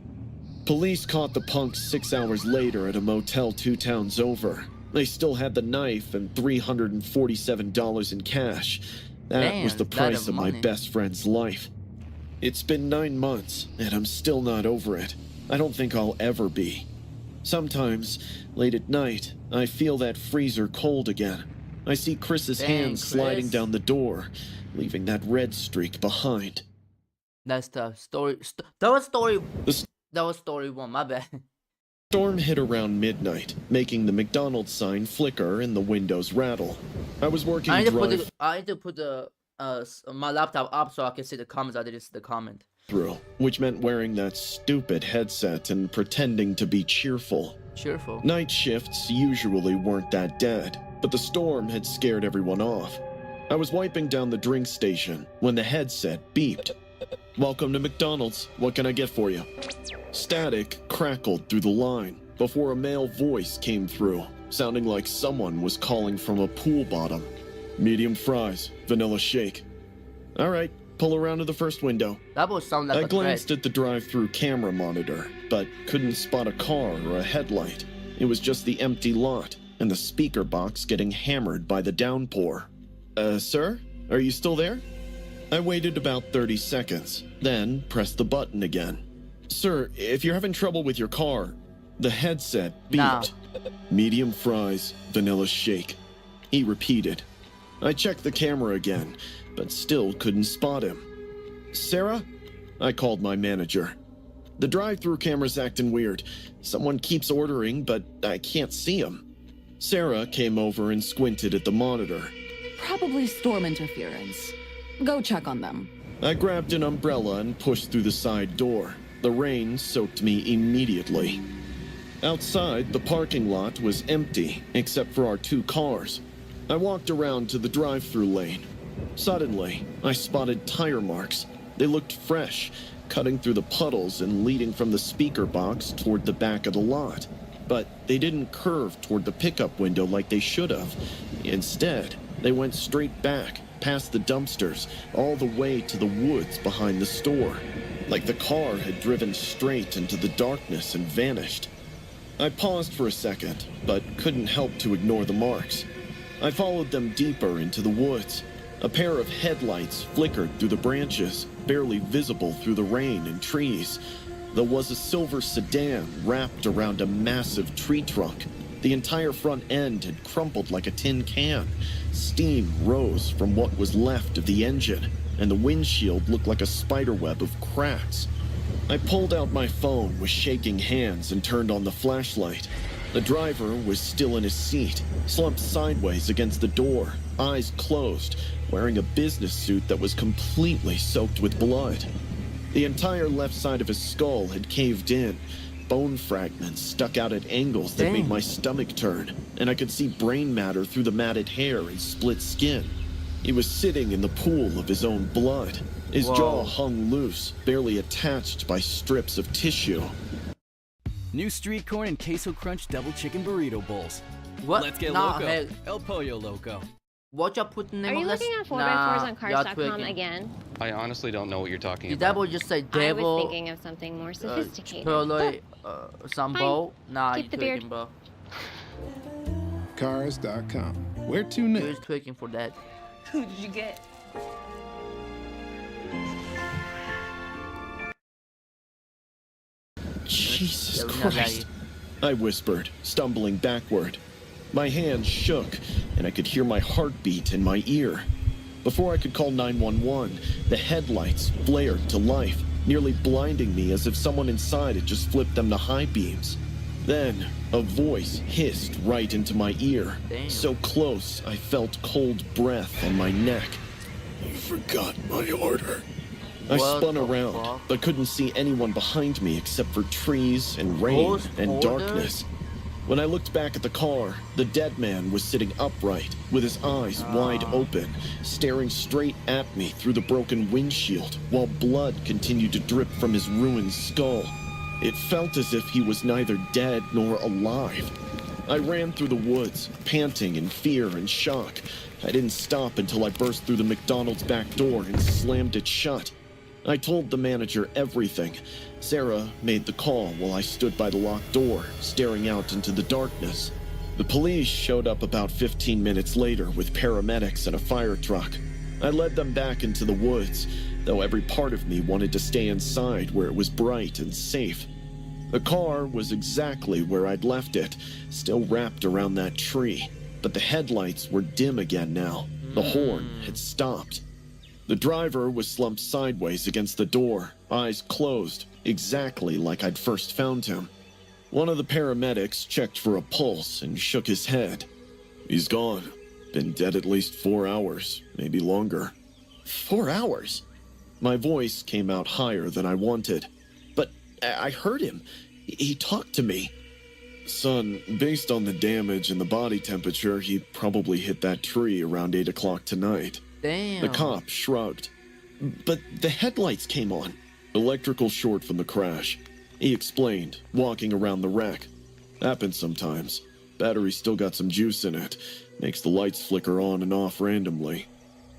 Police caught the punks 6 hours later at a motel 2 towns over. They still had the knife and $347 in cash. That Damn, was the lot price of of my money. best friend's life. It's been 9 months, and I'm still not over it. I don't think I'll ever be. Sometimes, late at night, I feel that freezer cold again. I see Chris's Dang, hands sliding Chris. down the door, leaving that red streak behind. That's the story. That was story. The That was story 1. My bad. storm hit around midnight, making the McDonald's sign flicker and the windows rattle. I was working I need to put my laptop up so I can see the comments. I didn't see the comment. through, which meant wearing that stupid headset and pretending to be cheerful. Cheerful. Night shifts usually weren't that dead, but the storm had scared everyone off. I was wiping down the drink station when the headset beeped. "Welcome to McDonald's. What can I get for you?" Static crackled through the line before a male voice came through, sounding like someone was calling from a pool bottom. "Medium fries, vanilla shake." "All right, pull around to the first window." That would sound like I a glanced threat. at the drive-through camera monitor, but couldn't spot a car or a headlight. It was just the empty lot and the speaker box getting hammered by the downpour. Sir? Are you still there?" I waited about 30 seconds, then pressed the button again. "Sir, if you're having trouble with your car..." The headset beeped. "Medium fries, vanilla shake," he repeated. I checked the camera again, but still couldn't spot him. "Sarah?" I called my manager. "The drive-through camera's acting weird. Someone keeps ordering, but I can't see him." Sarah came over and squinted at the monitor. Probably storm interference. Go check on them. I grabbed an umbrella and pushed through the side door. The rain soaked me immediately. Outside, the parking lot was empty, except for our 2 cars. I walked around to the drive-through lane. Suddenly, I spotted tire marks. They looked fresh, cutting through the puddles and leading from the speaker box toward the back of the lot. But they didn't curve toward the pickup window like they should have. Instead, they went straight back, past the dumpsters, all the way to the woods behind the store. Like the car had driven straight into the darkness and vanished. I paused for a second, but couldn't help to ignore the marks. I followed them deeper into the woods. A pair of headlights flickered through the branches, barely visible through the rain and trees. There was a silver sedan wrapped around a massive tree trunk. The entire front end had crumpled like a tin can. Steam rose from what was left of the engine, and the windshield looked like a spiderweb of cracks. I pulled out my phone with shaking hands and turned on the flashlight. The driver was still in his seat, slumped sideways against the door, eyes closed, wearing a business suit that was completely soaked with blood. The entire left side of his skull had caved in. Bone fragments stuck out at angles that made my stomach turn, and I could see brain matter through the matted hair and split skin. He was sitting in the pool of his own blood. His jaw hung loose, barely attached by strips of tissue. New street corn and queso crunch double chicken burrito bowls. What? Let's get Nah, loco. hey. El Pollo Loco. What y'all put the name Are of you this? looking at 4x4s Nah, on y'all cars.com tweaking. again? I honestly don't know what you're talking Did about. that boy just say I devil? was thinking of something more sophisticated. Chipotle, Sambo? Nah, Keep you the tweaking, beard. bro. Cars.com. Where to next? You're tweaking for that. Who did you get? Jesus Yeah, we know Christ, that. I whispered, stumbling backward. My hands shook, and I could hear my heartbeat in my ear. Before I could call 911, the headlights flared to life, nearly blinding me as if someone inside had just flipped them to high beams. Then, a voice hissed right into my ear, Damn. so close I felt cold breath on my neck. You forgot my order. I What spun the around, fuck? but couldn't see anyone behind me except for trees and rain Ghost and order? darkness. When I looked back at the car, the dead man was sitting upright, with his eyes wide open, staring straight at me through the broken windshield, while blood continued to drip from his ruined skull. It felt as if he was neither dead nor alive. I ran through the woods, panting in fear and shock. I didn't stop until I burst through the McDonald's back door and slammed it shut. I told the manager everything. Sarah made the call while I stood by the locked door, staring out into the darkness. The police showed up about 15 minutes later with paramedics and a fire truck. I led them back into the woods, though every part of me wanted to stay inside where it was bright and safe. The car was exactly where I'd left it, still wrapped around that tree, but the headlights were dim again now. The horn had stopped. The driver was slumped sideways against the door, eyes closed, exactly like I'd first found him. One of the paramedics checked for a pulse and shook his head. He's gone. Been dead at least 4 hours, maybe longer. 4 hours? My voice came out higher than I wanted. But I heard him. He talked to me. Son, based on the damage and the body temperature, he probably hit that tree around 8 o'clock tonight. Damn. The cop shrugged. But the headlights came on. Electrical short from the crash. He explained, walking around the wreck. Happens sometimes. Battery's still got some juice in it. Makes the lights flicker on and off randomly.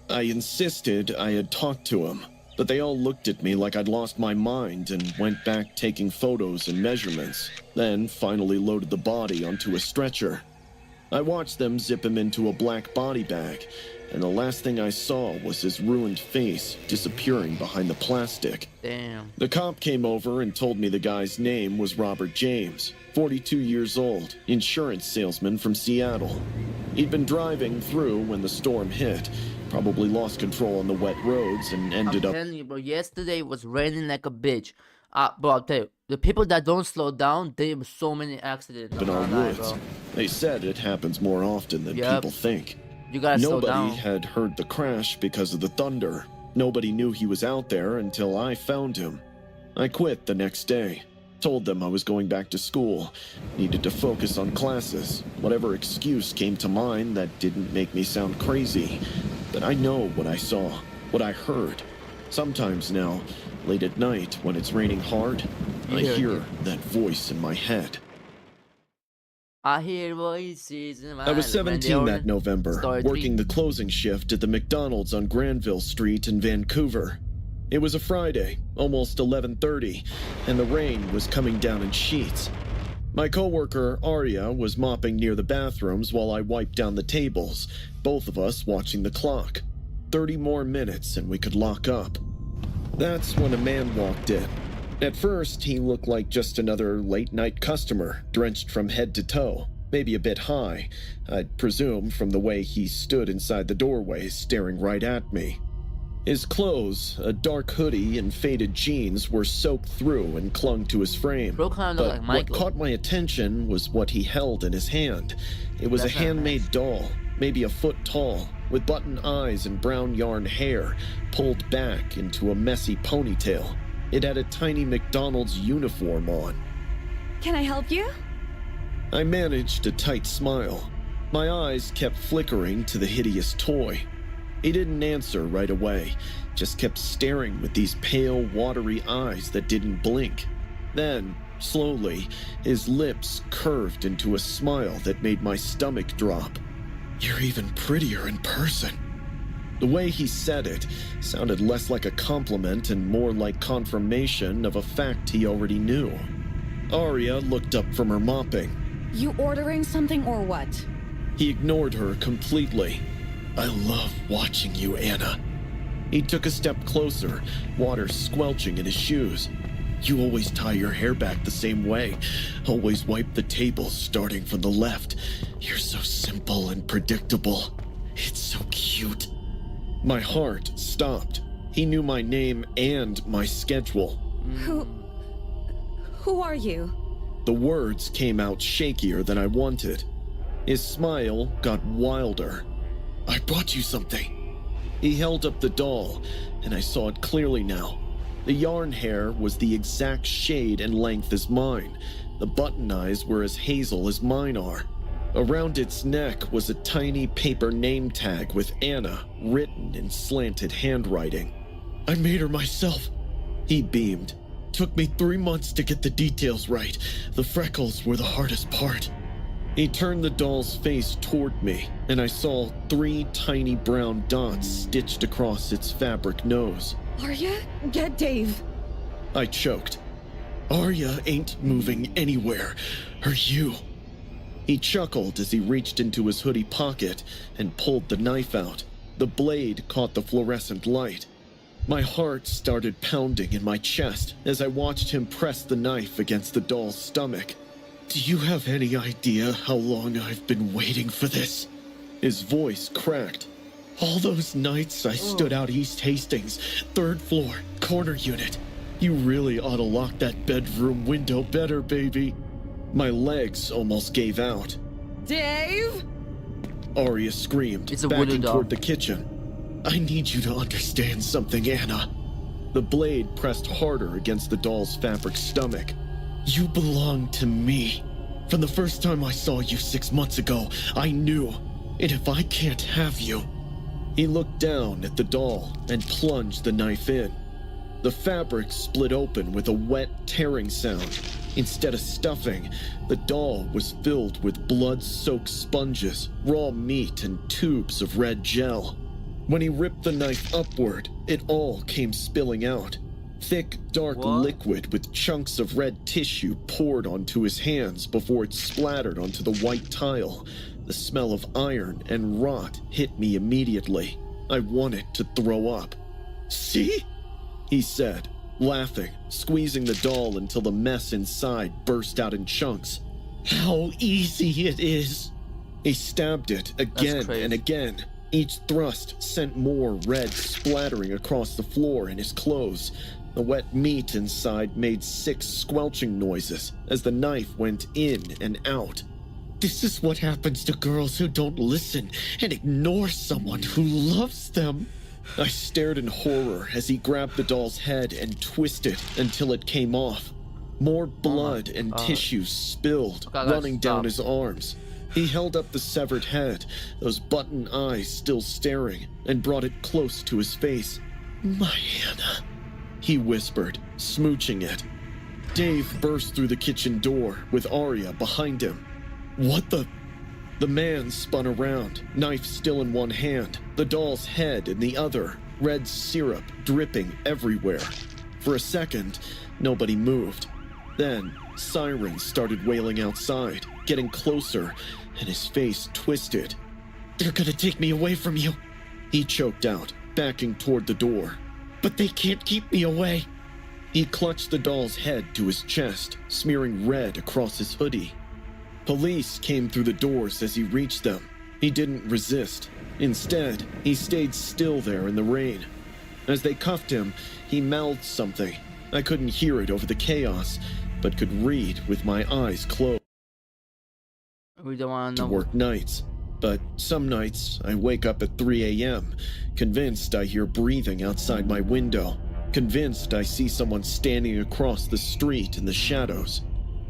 I insisted I had talked to him, but they all looked at me like I'd lost my mind and went back taking photos and measurements, then finally loaded the body onto a stretcher. I watched them zip him into a black body bag, and the last thing I saw was his ruined face disappearing behind the plastic. Damn. The cop came over and told me the guy's name was Robert James, 42 years old, insurance salesman from Seattle. He'd been driving through when the storm hit, probably lost control on the wet roads and ended I'm up... telling you, bro, yesterday it was raining like a bitch. Bro, I'll tell you, the people that don't slow down, there were so many accidents. in our Nah, woods. bro. They said it happens more often than Yep. people think. You gotta slow Nobody down. had heard the crash because of the thunder. Nobody knew he was out there until I found him. I quit the next day. Told them I was going back to school. Needed to focus on classes. Whatever excuse came to mind that didn't make me sound crazy. But I know what I saw, what I heard. Sometimes now, late at night when it's raining hard, I Yeah, hear yeah. that voice in my head. I hear voices in my I was head. When they 17 only that November, started working three- the closing shift at the McDonald's on Granville Street in Vancouver. It was a Friday, almost 11:30, and the rain was coming down in sheets. My coworker, Arya, was mopping near the bathrooms while I wiped down the tables, both of us watching the clock. 30 more minutes and we could lock up. That's when a man walked in. At first, he looked like just another late-night customer, drenched from head to toe, maybe a bit high, I'd presume from the way he stood inside the doorway staring right at me. His clothes, a dark hoodie and faded jeans, were soaked through and clung to his frame. Bro kind of But like what Michael. caught my attention was what he held in his hand. It was That's a not handmade nice. doll, maybe a foot tall, with button eyes and brown yarn hair, pulled back into a messy ponytail. It had a tiny McDonald's uniform on. Can I help you? I managed a tight smile. My eyes kept flickering to the hideous toy. He didn't answer right away, just kept staring with these pale, watery eyes that didn't blink. Then, slowly, his lips curved into a smile that made my stomach drop. "You're even prettier in person." The way he said it sounded less like a compliment and more like confirmation of a fact he already knew. Arya looked up from her mopping. You ordering something or what? He ignored her completely. "I love watching you, Anna." He took a step closer, water squelching in his shoes. "You always tie your hair back the same way. Always wipe the tables starting from the left. You're so simple and predictable. It's so cute." My heart stopped. He knew my name and my schedule. Who are you? The words came out shakier than I wanted. His smile got wilder. "I brought you something." He held up the doll, and I saw it clearly now. The yarn hair was the exact shade and length as mine. The button eyes were as hazel as mine are. Around its neck was a tiny paper name tag with Anna written in slanted handwriting. "I made her myself." He beamed. "Took me 3 months to get the details right. The freckles were the hardest part." He turned the doll's face toward me, and I saw 3 tiny brown dots stitched across its fabric nose. Arya, get Dave. I choked. "Arya ain't moving anywhere. Or you." He chuckled as he reached into his hoodie pocket and pulled the knife out. The blade caught the fluorescent light. My heart started pounding in my chest as I watched him press the knife against the doll's stomach. "Do you have any idea how long I've been waiting for this?" His voice cracked. "All those nights I stood out East Hastings, 3rd floor, corner unit. You really ought to lock that bedroom window better, baby." My legs almost gave out. Dave? Arya screamed, It's a voodoo backing doll. toward the kitchen. "I need you to understand something, Anna." The blade pressed harder against the doll's fabric stomach. "You belong to me. From the first time I saw you 6 months ago, I knew. And if I can't have you..." He looked down at the doll and plunged the knife in. The fabric split open with a wet, tearing sound. Instead of stuffing, the doll was filled with blood-soaked sponges, raw meat, and tubes of red gel. When he ripped the knife upward, it all came spilling out. Thick, dark liquid with chunks of red tissue poured onto his hands before it splattered onto the white tile. The smell of iron and rot hit me immediately. I wanted to throw up. "See?" he said, laughing, squeezing the doll until the mess inside burst out in chunks. "How easy it is." He stabbed it again and again. Each thrust sent more red splattering across the floor and his clothes. The wet meat inside made sick squelching noises as the knife went in and out. "This is what happens to girls who don't listen and ignore someone who loves them." I stared in horror as he grabbed the doll's head and twisted until it came off. More blood and tissue spilled, running down his arms. He held up the severed head, those button eyes still staring, and brought it close to his face. "My Anna," he whispered, smooching it. Dave burst through the kitchen door with Arya behind him. "What the..." The man spun around, knife still in one hand, the doll's head in the other, red syrup dripping everywhere. For a second, nobody moved. Then, sirens started wailing outside, getting closer, and his face twisted. "They're gonna take me away from you," he choked out, backing toward the door. "But they can't keep me away." He clutched the doll's head to his chest, smearing red across his hoodie. Police came through the doors as he reached them. He didn't resist. Instead, he stayed still there in the rain. As they cuffed him, he mouthed something. I couldn't hear it over the chaos, but could read with my eyes closed. We don't want to To know. work nights, but some nights I wake up at 3 a.m., convinced I hear breathing outside my window, convinced I see someone standing across the street in the shadows.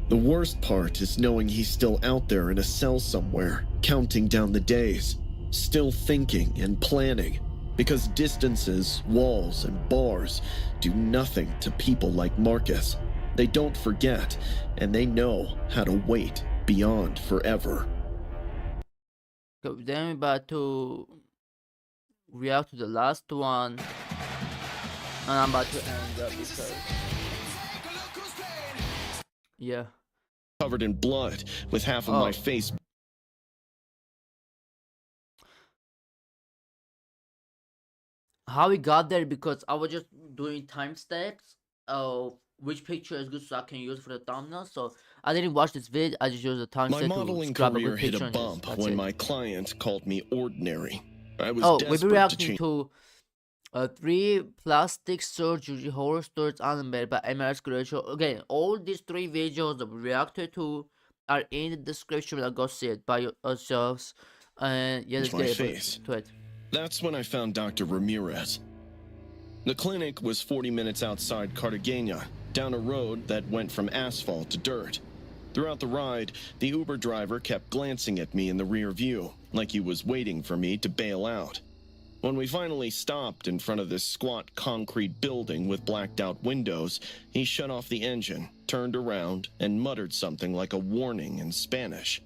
The worst part is knowing he's still out there in a cell somewhere, counting down the days, still thinking and planning, because distances, walls, and bars do nothing to people like Marcus. They don't forget, and they know how to wait beyond forever. Okay, then we're about to react to the last one, and I'm about to end up because yeah. Covered in blood, with half of my face. How we got there, because I was just doing time steps of which picture is good so I can use for the thumbnail. So I didn't watch this vid, I just used the time My step to modeling grab a career good hit picture a and just- bump that's when it. my client called me ordinary. I was Oh, we'll be desperate to reacting change. to 3 plastic surgery horror stories animated by MLS Creation. Again, all these 3 videos that we reacted to are in the description. I'll go see it by yourselves. And yeah, let's my get face. to it. That's when I found Dr. Ramirez. The clinic was 40 minutes outside Cartagena, down a road that went from asphalt to dirt. Throughout the ride, the Uber driver kept glancing at me in the rear view, like he was waiting for me to bail out. When we finally stopped in front of this squat concrete building with blacked out windows, he shut off the engine, turned around, and muttered something like a warning in Spanish.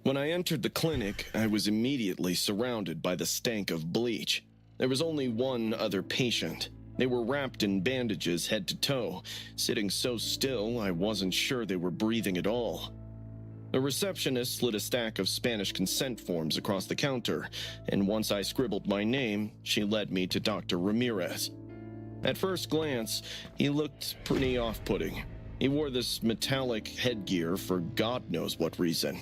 When I entered the clinic, I was immediately surrounded by the stank of bleach. There was only one other patient. They were wrapped in bandages head to toe, sitting so still I wasn't sure they were breathing at all. The receptionist slid a stack of Spanish consent forms across the counter, and once I scribbled my name, she led me to Dr. Ramirez. At first glance, he looked pretty off-putting. He wore this metallic headgear for God knows what reason.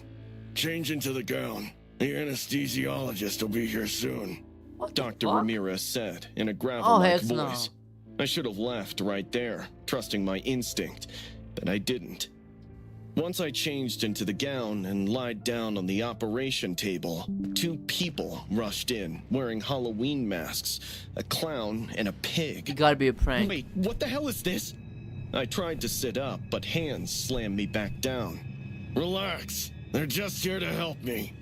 "Change into the gown. The anesthesiologist will be here soon," Dr. fuck? Ramirez said in a Oh, gravel-like heck no. voice. I should have left right there, trusting my instinct, but I didn't. Once I changed into the gown and lied down on the operation table, 2 people rushed in, wearing Halloween masks, a clown and a pig. It gotta be a prank. Wait, what the hell is this? I tried to sit up, but hands slammed me back down. "Relax, they're just here to help me."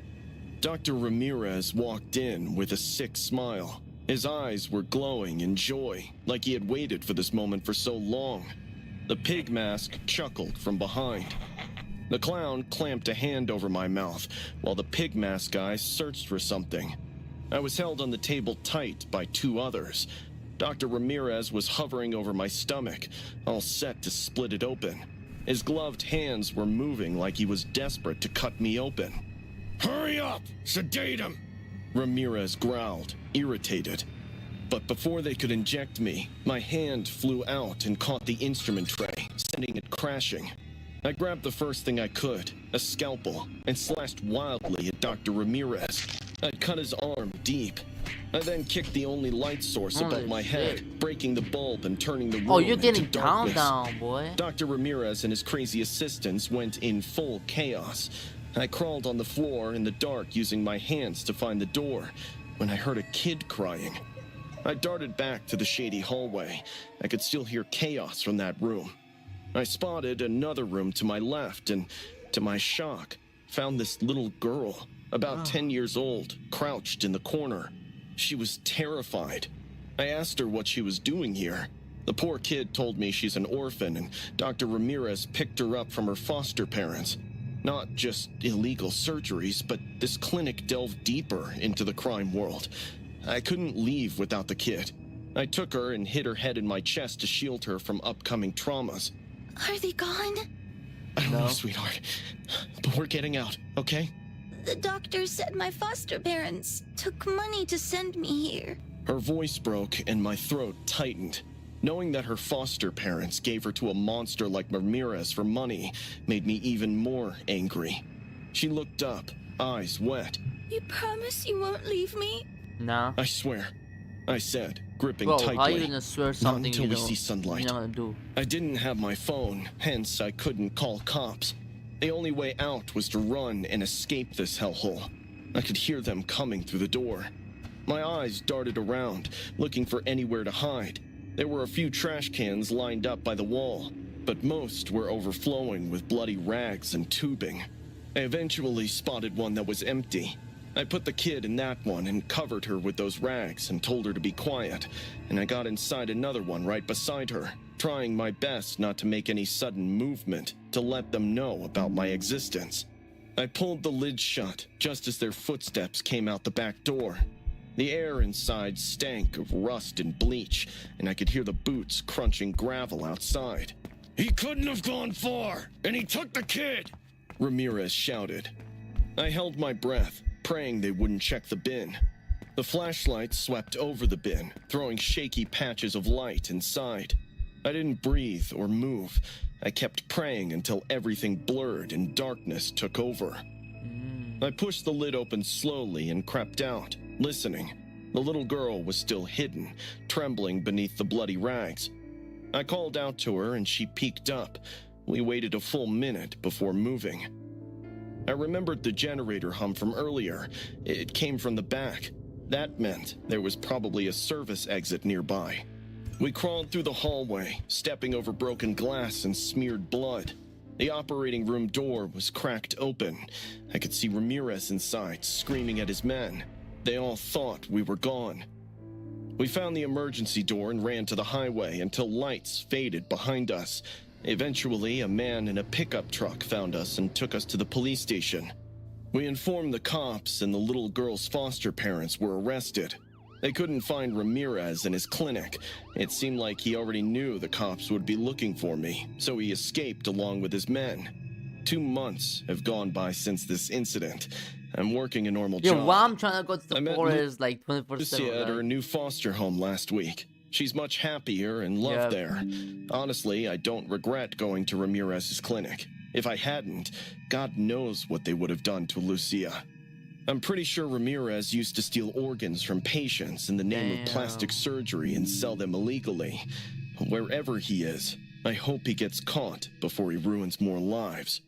Dr. Ramirez walked in with a sick smile. His eyes were glowing in joy, like he had waited for this moment for so long. The pig mask chuckled from behind. The clown clamped a hand over my mouth, while the pig mask guy searched for something. I was held on the table tight by 2 others. Dr. Ramirez was hovering over my stomach, all set to split it open. His gloved hands were moving like he was desperate to cut me open. "Hurry up! Sedate him!" Ramirez growled, irritated. But before they could inject me, my hand flew out and caught the instrument tray, sending it crashing. I grabbed the first thing I could, a scalpel, and slashed wildly at Dr. Ramirez. I'd cut his arm deep. I then kicked the only light source above Holy my shit. head, breaking the bulb and turning the room Oh, you're into getting down, darkness. boy. Dr. Ramirez and his crazy assistants went in full chaos. I crawled on the floor in the dark using my hands to find the door when I heard a kid crying. I darted back to the shady hallway. I could still hear chaos from that room. I spotted another room to my left and, to my shock, found this little girl, about 10 years old, crouched in the corner. She was terrified. I asked her what she was doing here. The poor kid told me she's an orphan and Dr. Ramirez picked her up from her foster parents. Not just illegal surgeries, but this clinic delved deeper into the crime world. I couldn't leave without the kid. I took her and hid her head in my chest to shield her from upcoming traumas. Are they gone? I don't know, No. sweetheart. But we're getting out, okay? The doctor said my foster parents took money to send me here. Her voice broke and my throat tightened. Knowing that her foster parents gave her to a monster like Ramirez for money made me even more angry. She looked up, eyes wet. You promise you won't leave me? Nah. I swear, I said, gripping Bro, tightly. how you gonna swear something Not until you we don't, see sunlight. you're not gonna do? I didn't have my phone, hence I couldn't call cops. The only way out was to run and escape this hellhole. I could hear them coming through the door. My eyes darted around, looking for anywhere to hide. There were a few trash cans lined up by the wall, but most were overflowing with bloody rags and tubing. I eventually spotted one that was empty. I put the kid in that one and covered her with those rags and told her to be quiet, and I got inside another one right beside her, trying my best not to make any sudden movement to let them know about my existence. I pulled the lid shut just as their footsteps came out the back door. The air inside stank of rust and bleach, and I could hear the boots crunching gravel outside. "He couldn't have gone far, and he took the kid!" Ramirez shouted. I held my breath, praying they wouldn't check the bin. The flashlight swept over the bin, throwing shaky patches of light inside. I didn't breathe or move. I kept praying until everything blurred and darkness took over. I pushed the lid open slowly and crept out, listening. The little girl was still hidden, trembling beneath the bloody rags. I called out to her and she peeked up. We waited a full minute before moving. I remembered the generator hum from earlier. It came from the back. That meant there was probably a service exit nearby. We crawled through the hallway, stepping over broken glass and smeared blood. The operating room door was cracked open. I could see Ramirez inside, screaming at his men. They all thought we were gone. We found the emergency door and ran to the highway until lights faded behind us. Eventually, a man in a pickup truck found us and took us to the police station. We informed the cops, and the little girl's foster parents were arrested. They couldn't find Ramirez in his clinic. It seemed like he already knew the cops would be looking for me, so he escaped along with his men. 2 months have gone by since this incident. I'm working a normal Yeah, job. why I'm trying to go to I the met forest like 24/7. Lucia at her Like, new foster home last week. She's much happier and loved there. Honestly, I don't regret going to Ramirez's clinic. If I hadn't, God knows what they would have done to Lucia. I'm pretty sure Ramirez used to steal organs from patients in the name of plastic surgery and sell them illegally. Wherever he is, I hope he gets caught before he ruins more lives.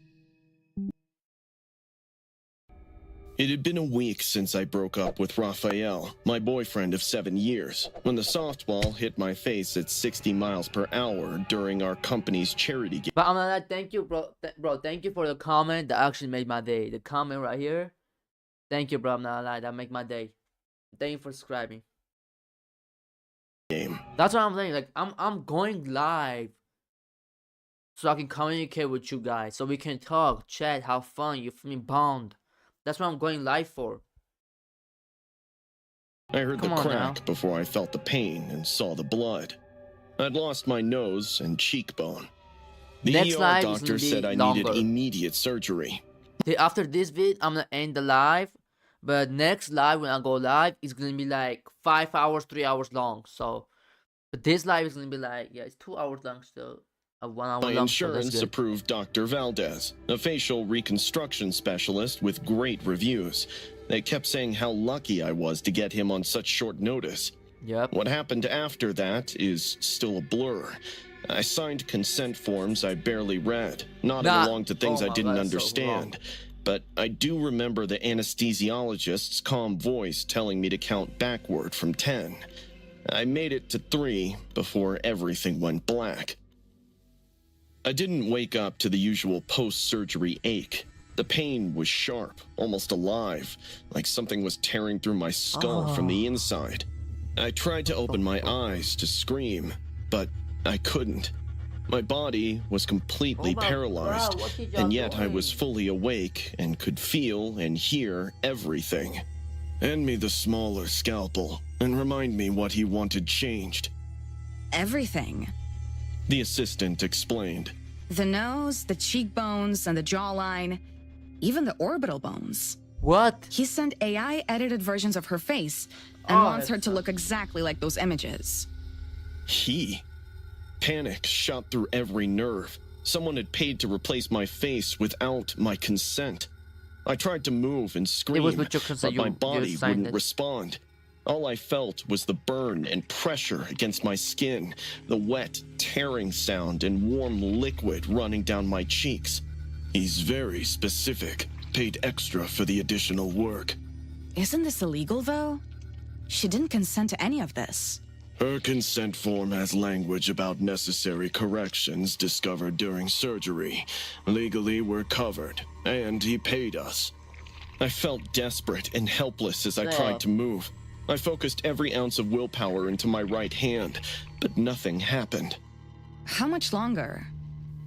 It had been a week since I broke up with Raphael, my boyfriend of 7 years, when the softball hit my face at 60 miles per hour during our company's charity game. but I'm not like, thank you, bro. Bro, thank you for the comment. That actually made my day. The comment right here. Thank you, bro. I'm not lying. That make my day. Thank you for subscribing. That's what I'm saying. Like, I'm going live so I can communicate with you guys, so we can talk, chat, have fun. You feel me? Bond. That's what I'm going live for. I heard the Come on crack now. before I felt the pain and saw the blood. I'd lost my nose and cheekbone. The Next ER live is doctor gonna be said I longer. needed immediate surgery. After this vid, I'm gonna end the live. But next live, when I go live, it's gonna be like 5 hours, 3 hours long. So, but this live is gonna be like, yeah, it's 2 hours long still. 1 hour My long. So insurance that's good. approved Dr. Valdez, a facial reconstruction specialist with great reviews. They kept saying how lucky I was to get him on such short notice. Yep. What happened after that is still a blur. I signed consent forms I barely read, nodding along to things oh I my didn't God, so understand. But I do remember the anesthesiologist's calm voice telling me to count backward from 10. I made it to 3 before everything went black. I didn't wake up to the usual post-surgery ache. The pain was sharp, almost alive, like something was tearing through my skull from the inside. I tried to open my eyes to scream, but I couldn't. My body was completely paralyzed, and yet I was fully awake and could feel and hear everything. Hand me the smaller scalpel and remind me what he wanted changed. Everything. The assistant explained. The nose, the cheekbones, and the jawline, even the orbital bones. What? He sent AI-edited versions of her face and wants her to look exactly like those images. Panic shot through every nerve. Someone had paid to replace my face without my consent. I tried to move and scream, but my body wouldn't respond. All I felt was the burn and pressure against my skin, the wet, tearing sound and warm liquid running down my cheeks. He's very specific. Paid extra for the additional work. Isn't this illegal, though? She didn't consent to any of this. Her consent form has language about necessary corrections discovered during surgery. Legally, we're covered, and he paid us. I felt desperate and helpless as I tried to move. I focused every ounce of willpower into my right hand, but nothing happened. How much longer?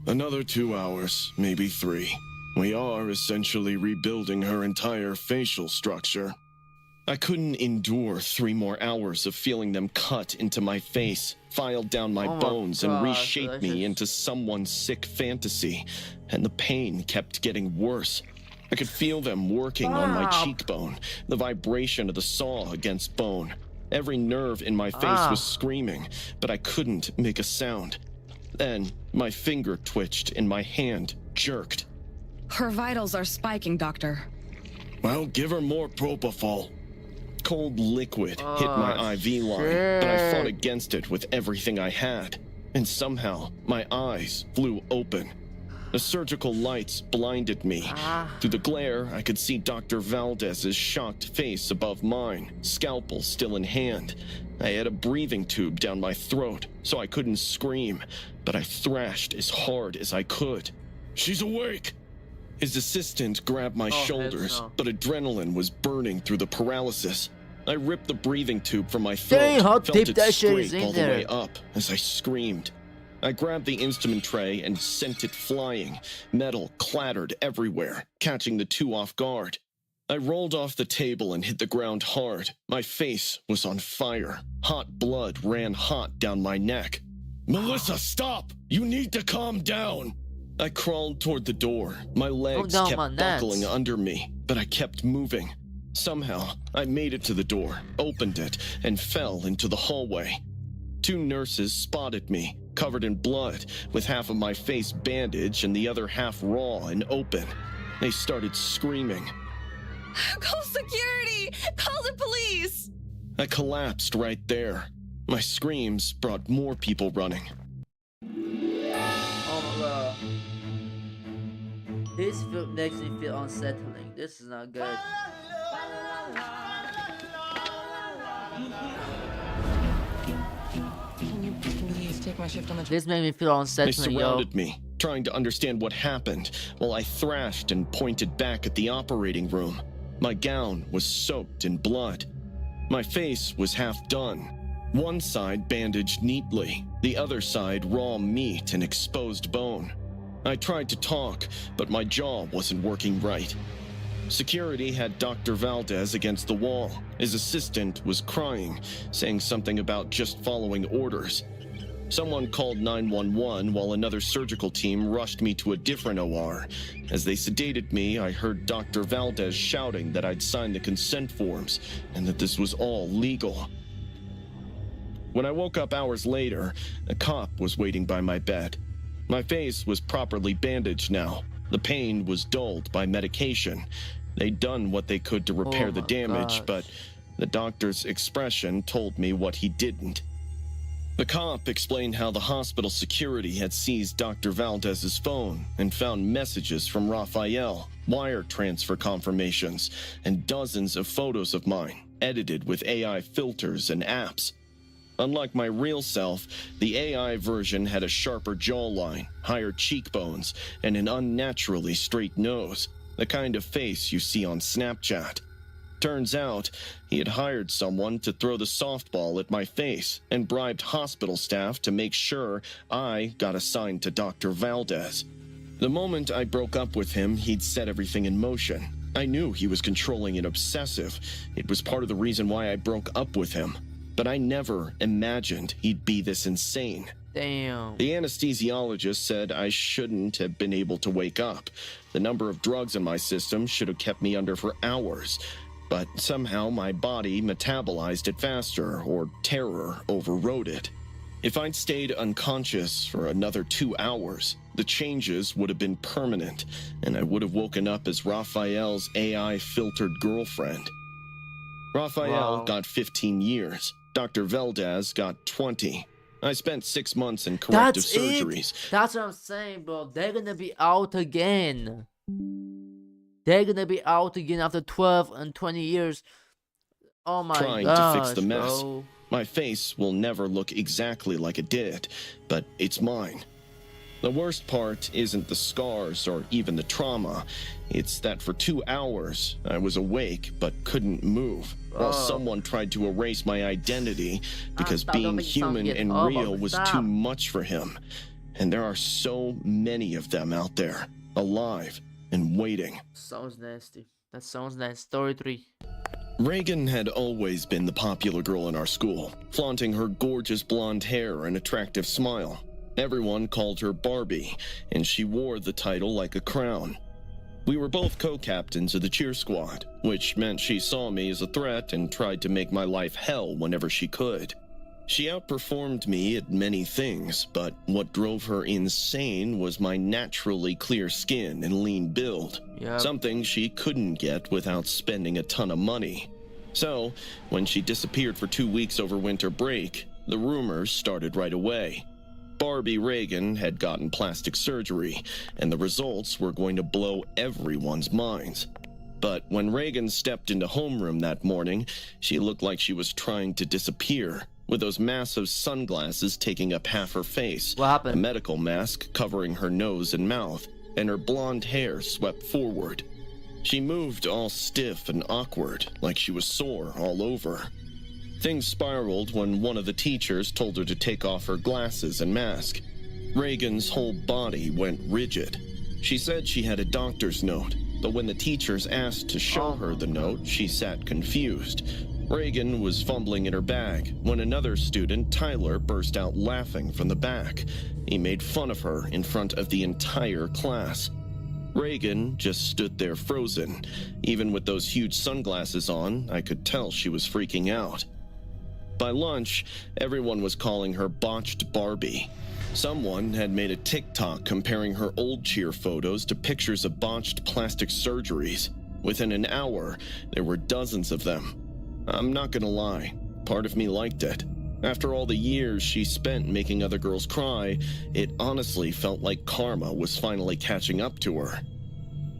Another 2 hours, maybe 3. We are essentially rebuilding her entire facial structure. I couldn't endure 3 more hours of feeling them cut into my face, file down my bones, and reshape me into someone's sick fantasy. And the pain kept getting worse. I could feel them working on my cheekbone, the vibration of the saw against bone. Every nerve in my face was screaming, but I couldn't make a sound. Then my finger twitched and my hand jerked. Her vitals are spiking, Doctor. Well, give her more propofol. Cold liquid hit my IV line, but I fought against it with everything I had. And somehow, my eyes flew open. The surgical lights blinded me. Through the glare, I could see Dr. Valdez's shocked face above mine, scalpel still in hand. I had a breathing tube down my throat, so I couldn't scream, but I thrashed as hard as I could. She's awake! His assistant grabbed my shoulders, but adrenaline was burning through the paralysis. I ripped the breathing tube from my throat, felt it scrape all the way up as I screamed. I grabbed the instrument tray and sent it flying. Metal clattered everywhere, catching the 2 off guard. I rolled off the table and hit the ground hard. My face was on fire. Hot blood ran hot down my neck. Melissa, stop! You need to calm down! I crawled toward the door. My legs kept buckling under me, but I kept moving. Somehow, I made it to the door, opened it, and fell into the hallway. 2 nurses spotted me, covered in blood, with half of my face bandaged and the other half raw and open. They started screaming. Call security! Call the police! I collapsed right there. My screams brought more people running. Oh my god. This film makes me feel unsettling. This is not good. Can you please take my shift on the This made me feel unsettling. They surrounded me, trying to understand what happened, while I thrashed and pointed back at the operating room. My gown was soaked in blood. My face was half done. One side bandaged neatly, the other side raw meat and exposed bone. I tried to talk, but my jaw wasn't working right. Security had Dr. Valdez against the wall. His assistant was crying, saying something about just following orders. Someone called 911 while another surgical team rushed me to a different OR. As they sedated me, I heard Dr. Valdez shouting that I'd signed the consent forms and that this was all legal. When I woke up hours later, a cop was waiting by my bed. My face was properly bandaged now. The pain was dulled by medication. They'd done what they could to repair the damage, but the doctor's expression told me what he didn't. The cop explained how the hospital security had seized Dr. Valdez's phone and found messages from Raphael, wire transfer confirmations, and dozens of photos of mine, edited with AI filters and apps. Unlike my real self, the AI version had a sharper jawline, higher cheekbones, and an unnaturally straight nose, the kind of face you see on Snapchat. Turns out, he had hired someone to throw the softball at my face and bribed hospital staff to make sure I got assigned to Dr. Valdez. The moment I broke up with him, he'd set everything in motion. I knew he was controlling and obsessive. It was part of the reason why I broke up with him. But I never imagined he'd be this insane. Damn. The anesthesiologist said I shouldn't have been able to wake up. The number of drugs in my system should have kept me under for hours, but somehow my body metabolized it faster, or terror overrode it. If I'd stayed unconscious for another 2 hours, the changes would have been permanent, and I would have woken up as Raphael's AI-filtered girlfriend. Raphael got 15 years. Dr. Veldaz got 20. I spent 6 months in corrective surgeries. That's what I'm saying, bro. They're gonna be out again. They're gonna be out again after 12 and 20 years. Oh my god. Trying to fix the mess. Bro. My face will never look exactly like it did, but it's mine. The worst part isn't the scars or even the trauma. It's that for 2 hours, I was awake but couldn't move, while someone tried to erase my identity because being human and real was too much for him. And there are so many of them out there, alive and waiting. Sounds nasty. That sounds nice. Story 3. Reagan had always been the popular girl in our school, flaunting her gorgeous blonde hair and attractive smile. Everyone called her Barbie, and she wore the title like a crown. We were both co-captains of the cheer squad, which meant she saw me as a threat and tried to make my life hell whenever she could. She outperformed me at many things, but what drove her insane was my naturally clear skin and lean build, something she couldn't get without spending a ton of money. So, when she disappeared for 2 weeks over winter break, the rumors started right away. Barbie Reagan had gotten plastic surgery, and the results were going to blow everyone's minds. But when Reagan stepped into homeroom that morning, she looked like she was trying to disappear, with those massive sunglasses taking up half her face, what happened? A medical mask covering her nose and mouth, and her blonde hair swept forward. She moved all stiff and awkward, like she was sore all over. Things spiraled when one of the teachers told her to take off her glasses and mask. Reagan's whole body went rigid. She said she had a doctor's note, but when the teachers asked to show her the note, she sat confused. Reagan was fumbling in her bag when another student, Tyler, burst out laughing from the back. He made fun of her in front of the entire class. Reagan just stood there frozen. Even with those huge sunglasses on, I could tell she was freaking out. By lunch, everyone was calling her Botched Barbie. Someone had made a TikTok comparing her old cheer photos to pictures of botched plastic surgeries. Within an hour, there were dozens of them. I'm not gonna lie, part of me liked it. After all the years she spent making other girls cry, it honestly felt like karma was finally catching up to her.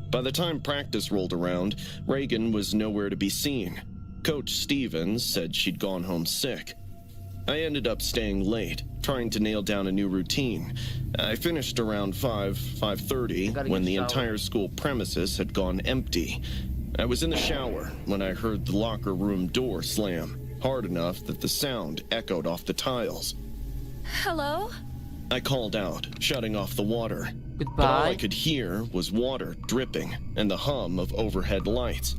By the time practice rolled around, Reagan was nowhere to be seen. Coach Stevens said she'd gone home sick. I ended up staying late, trying to nail down a new routine. I finished around 5:30 when the entire school premises had gone empty. I was in the shower when I heard the locker room door slam, hard enough that the sound echoed off the tiles. Hello? I called out, shutting off the water. Goodbye. But all I could hear was water dripping and the hum of overhead lights.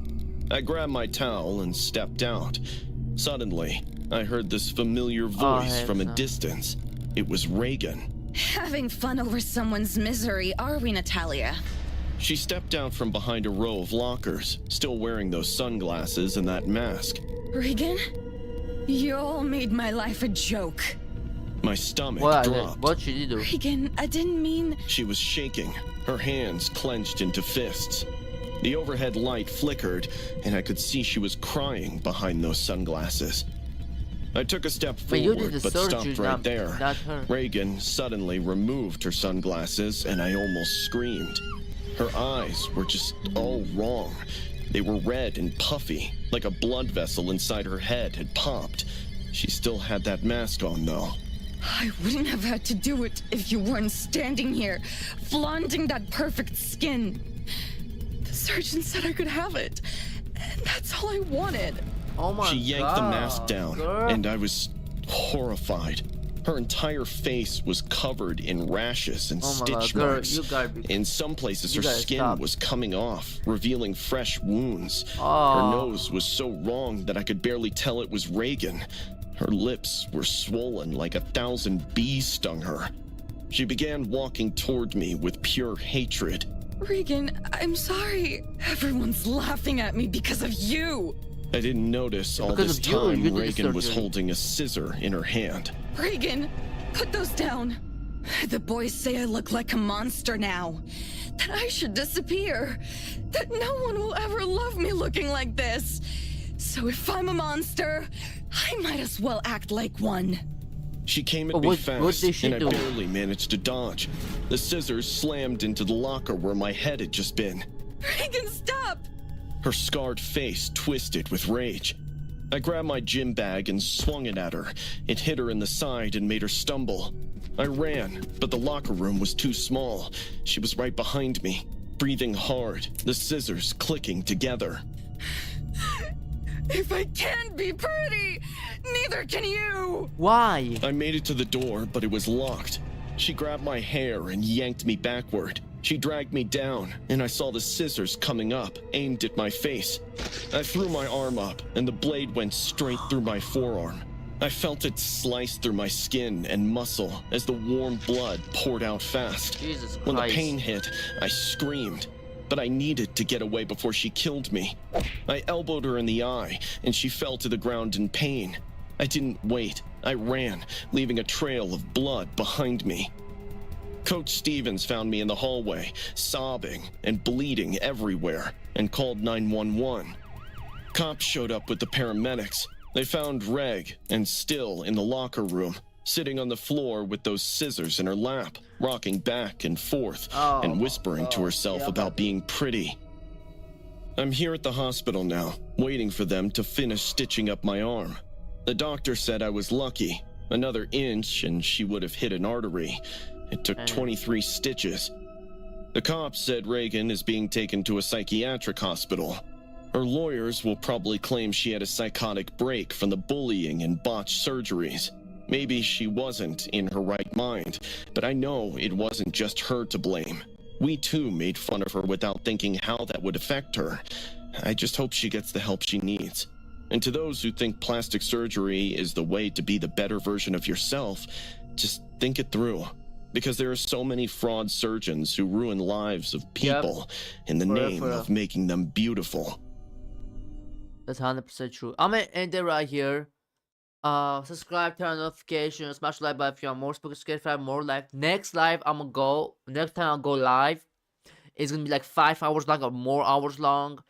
I grabbed my towel and stepped out. Suddenly, I heard this familiar voice from a distance. It was Reagan. Having fun over someone's misery, are we, Natalia? She stepped out from behind a row of lockers, still wearing those sunglasses and that mask. Reagan? You all made my life a joke. My stomach dropped. What should you do? Reagan, I didn't mean... She was shaking, her hands clenched into fists. The overhead light flickered, and I could see she was crying behind those sunglasses. I took a step forward, but stopped right there. Reagan suddenly removed her sunglasses, and I almost screamed. Her eyes were just all wrong. They were red and puffy, like a blood vessel inside her head had popped. She still had that mask on, though. I wouldn't have had to do it if you weren't standing here, flaunting that perfect skin. The surgeon said I could have it, and that's all I wanted. Oh my God. She yanked the mask down, and I was horrified. Her entire face was covered in rashes and stitch marks. In some places, her skin was coming off, revealing fresh wounds. Her nose was so wrong that I could barely tell it was Reagan. Her lips were swollen like 1,000 bees stung her. She began walking toward me with pure hatred. Regan, I'm sorry. Everyone's laughing at me because of you. I didn't notice all Because this of you, time you did the Reagan was surgery. holding a scissor in her hand. Regan, put those down. The boys say I look like a monster now. That I should disappear. That no one will ever love me looking like this. So if I'm a monster, I might as well act like one. She came at But me what fast, did she and I do? barely managed to dodge. The scissors slammed into the locker where my head had just been. Regan, stop! Her scarred face twisted with rage. I grabbed my gym bag and swung it at her. It hit her in the side and made her stumble. I ran, but the locker room was too small. She was right behind me, breathing hard, the scissors clicking together. If I can't be pretty, neither can you! Why? I made it to the door, but it was locked. She grabbed my hair and yanked me backward. She dragged me down, and I saw the scissors coming up, aimed at my face. I threw my arm up, and the blade went straight through my forearm. I felt it slice through my skin and muscle as the warm blood poured out fast. Jesus When the Christ. pain hit, I screamed, but I needed to get away before she killed me. I elbowed her in the eye, and she fell to the ground in pain. I didn't wait. I ran, leaving a trail of blood behind me. Coach Stevens found me in the hallway, sobbing and bleeding everywhere, and called 911. Cops showed up with the paramedics. They found Reg, and still in the locker room, sitting on the floor with those scissors in her lap, rocking back and forth, and whispering to herself about being pretty. I'm here at the hospital now, waiting for them to finish stitching up my arm. The doctor said I was lucky. Another inch and she would have hit an artery. It took 23 stitches. The cops said Reagan is being taken to a psychiatric hospital. Her lawyers will probably claim she had a psychotic break from the bullying and botched surgeries. Maybe she wasn't in her right mind, but I know it wasn't just her to blame. We too made fun of her without thinking how that would affect her. I just hope she gets the help she needs. And to those who think plastic surgery is the way to be the better version of yourself, just think it through. Because there are so many fraud surgeons who ruin lives of people in the name of making them beautiful. That's 100% true. I'm gonna end it right here. Subscribe, turn on notifications, smash the like button if you want more spoken scared for more live. Next time I'll go live. It's gonna be like 5 hours long or more hours long.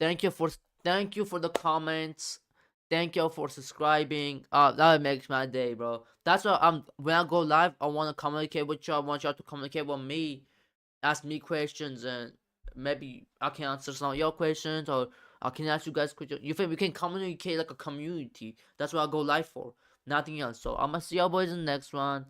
Thank you for the comments. Thank you for subscribing. That makes my day, bro. That's why when I go live, I want to communicate with y'all. I want y'all to communicate with me, ask me questions, and maybe I can answer some of your questions, or I can ask you guys questions. You think we can communicate like a community? That's what I go live for, nothing else. So I'm gonna see y'all boys in the next one.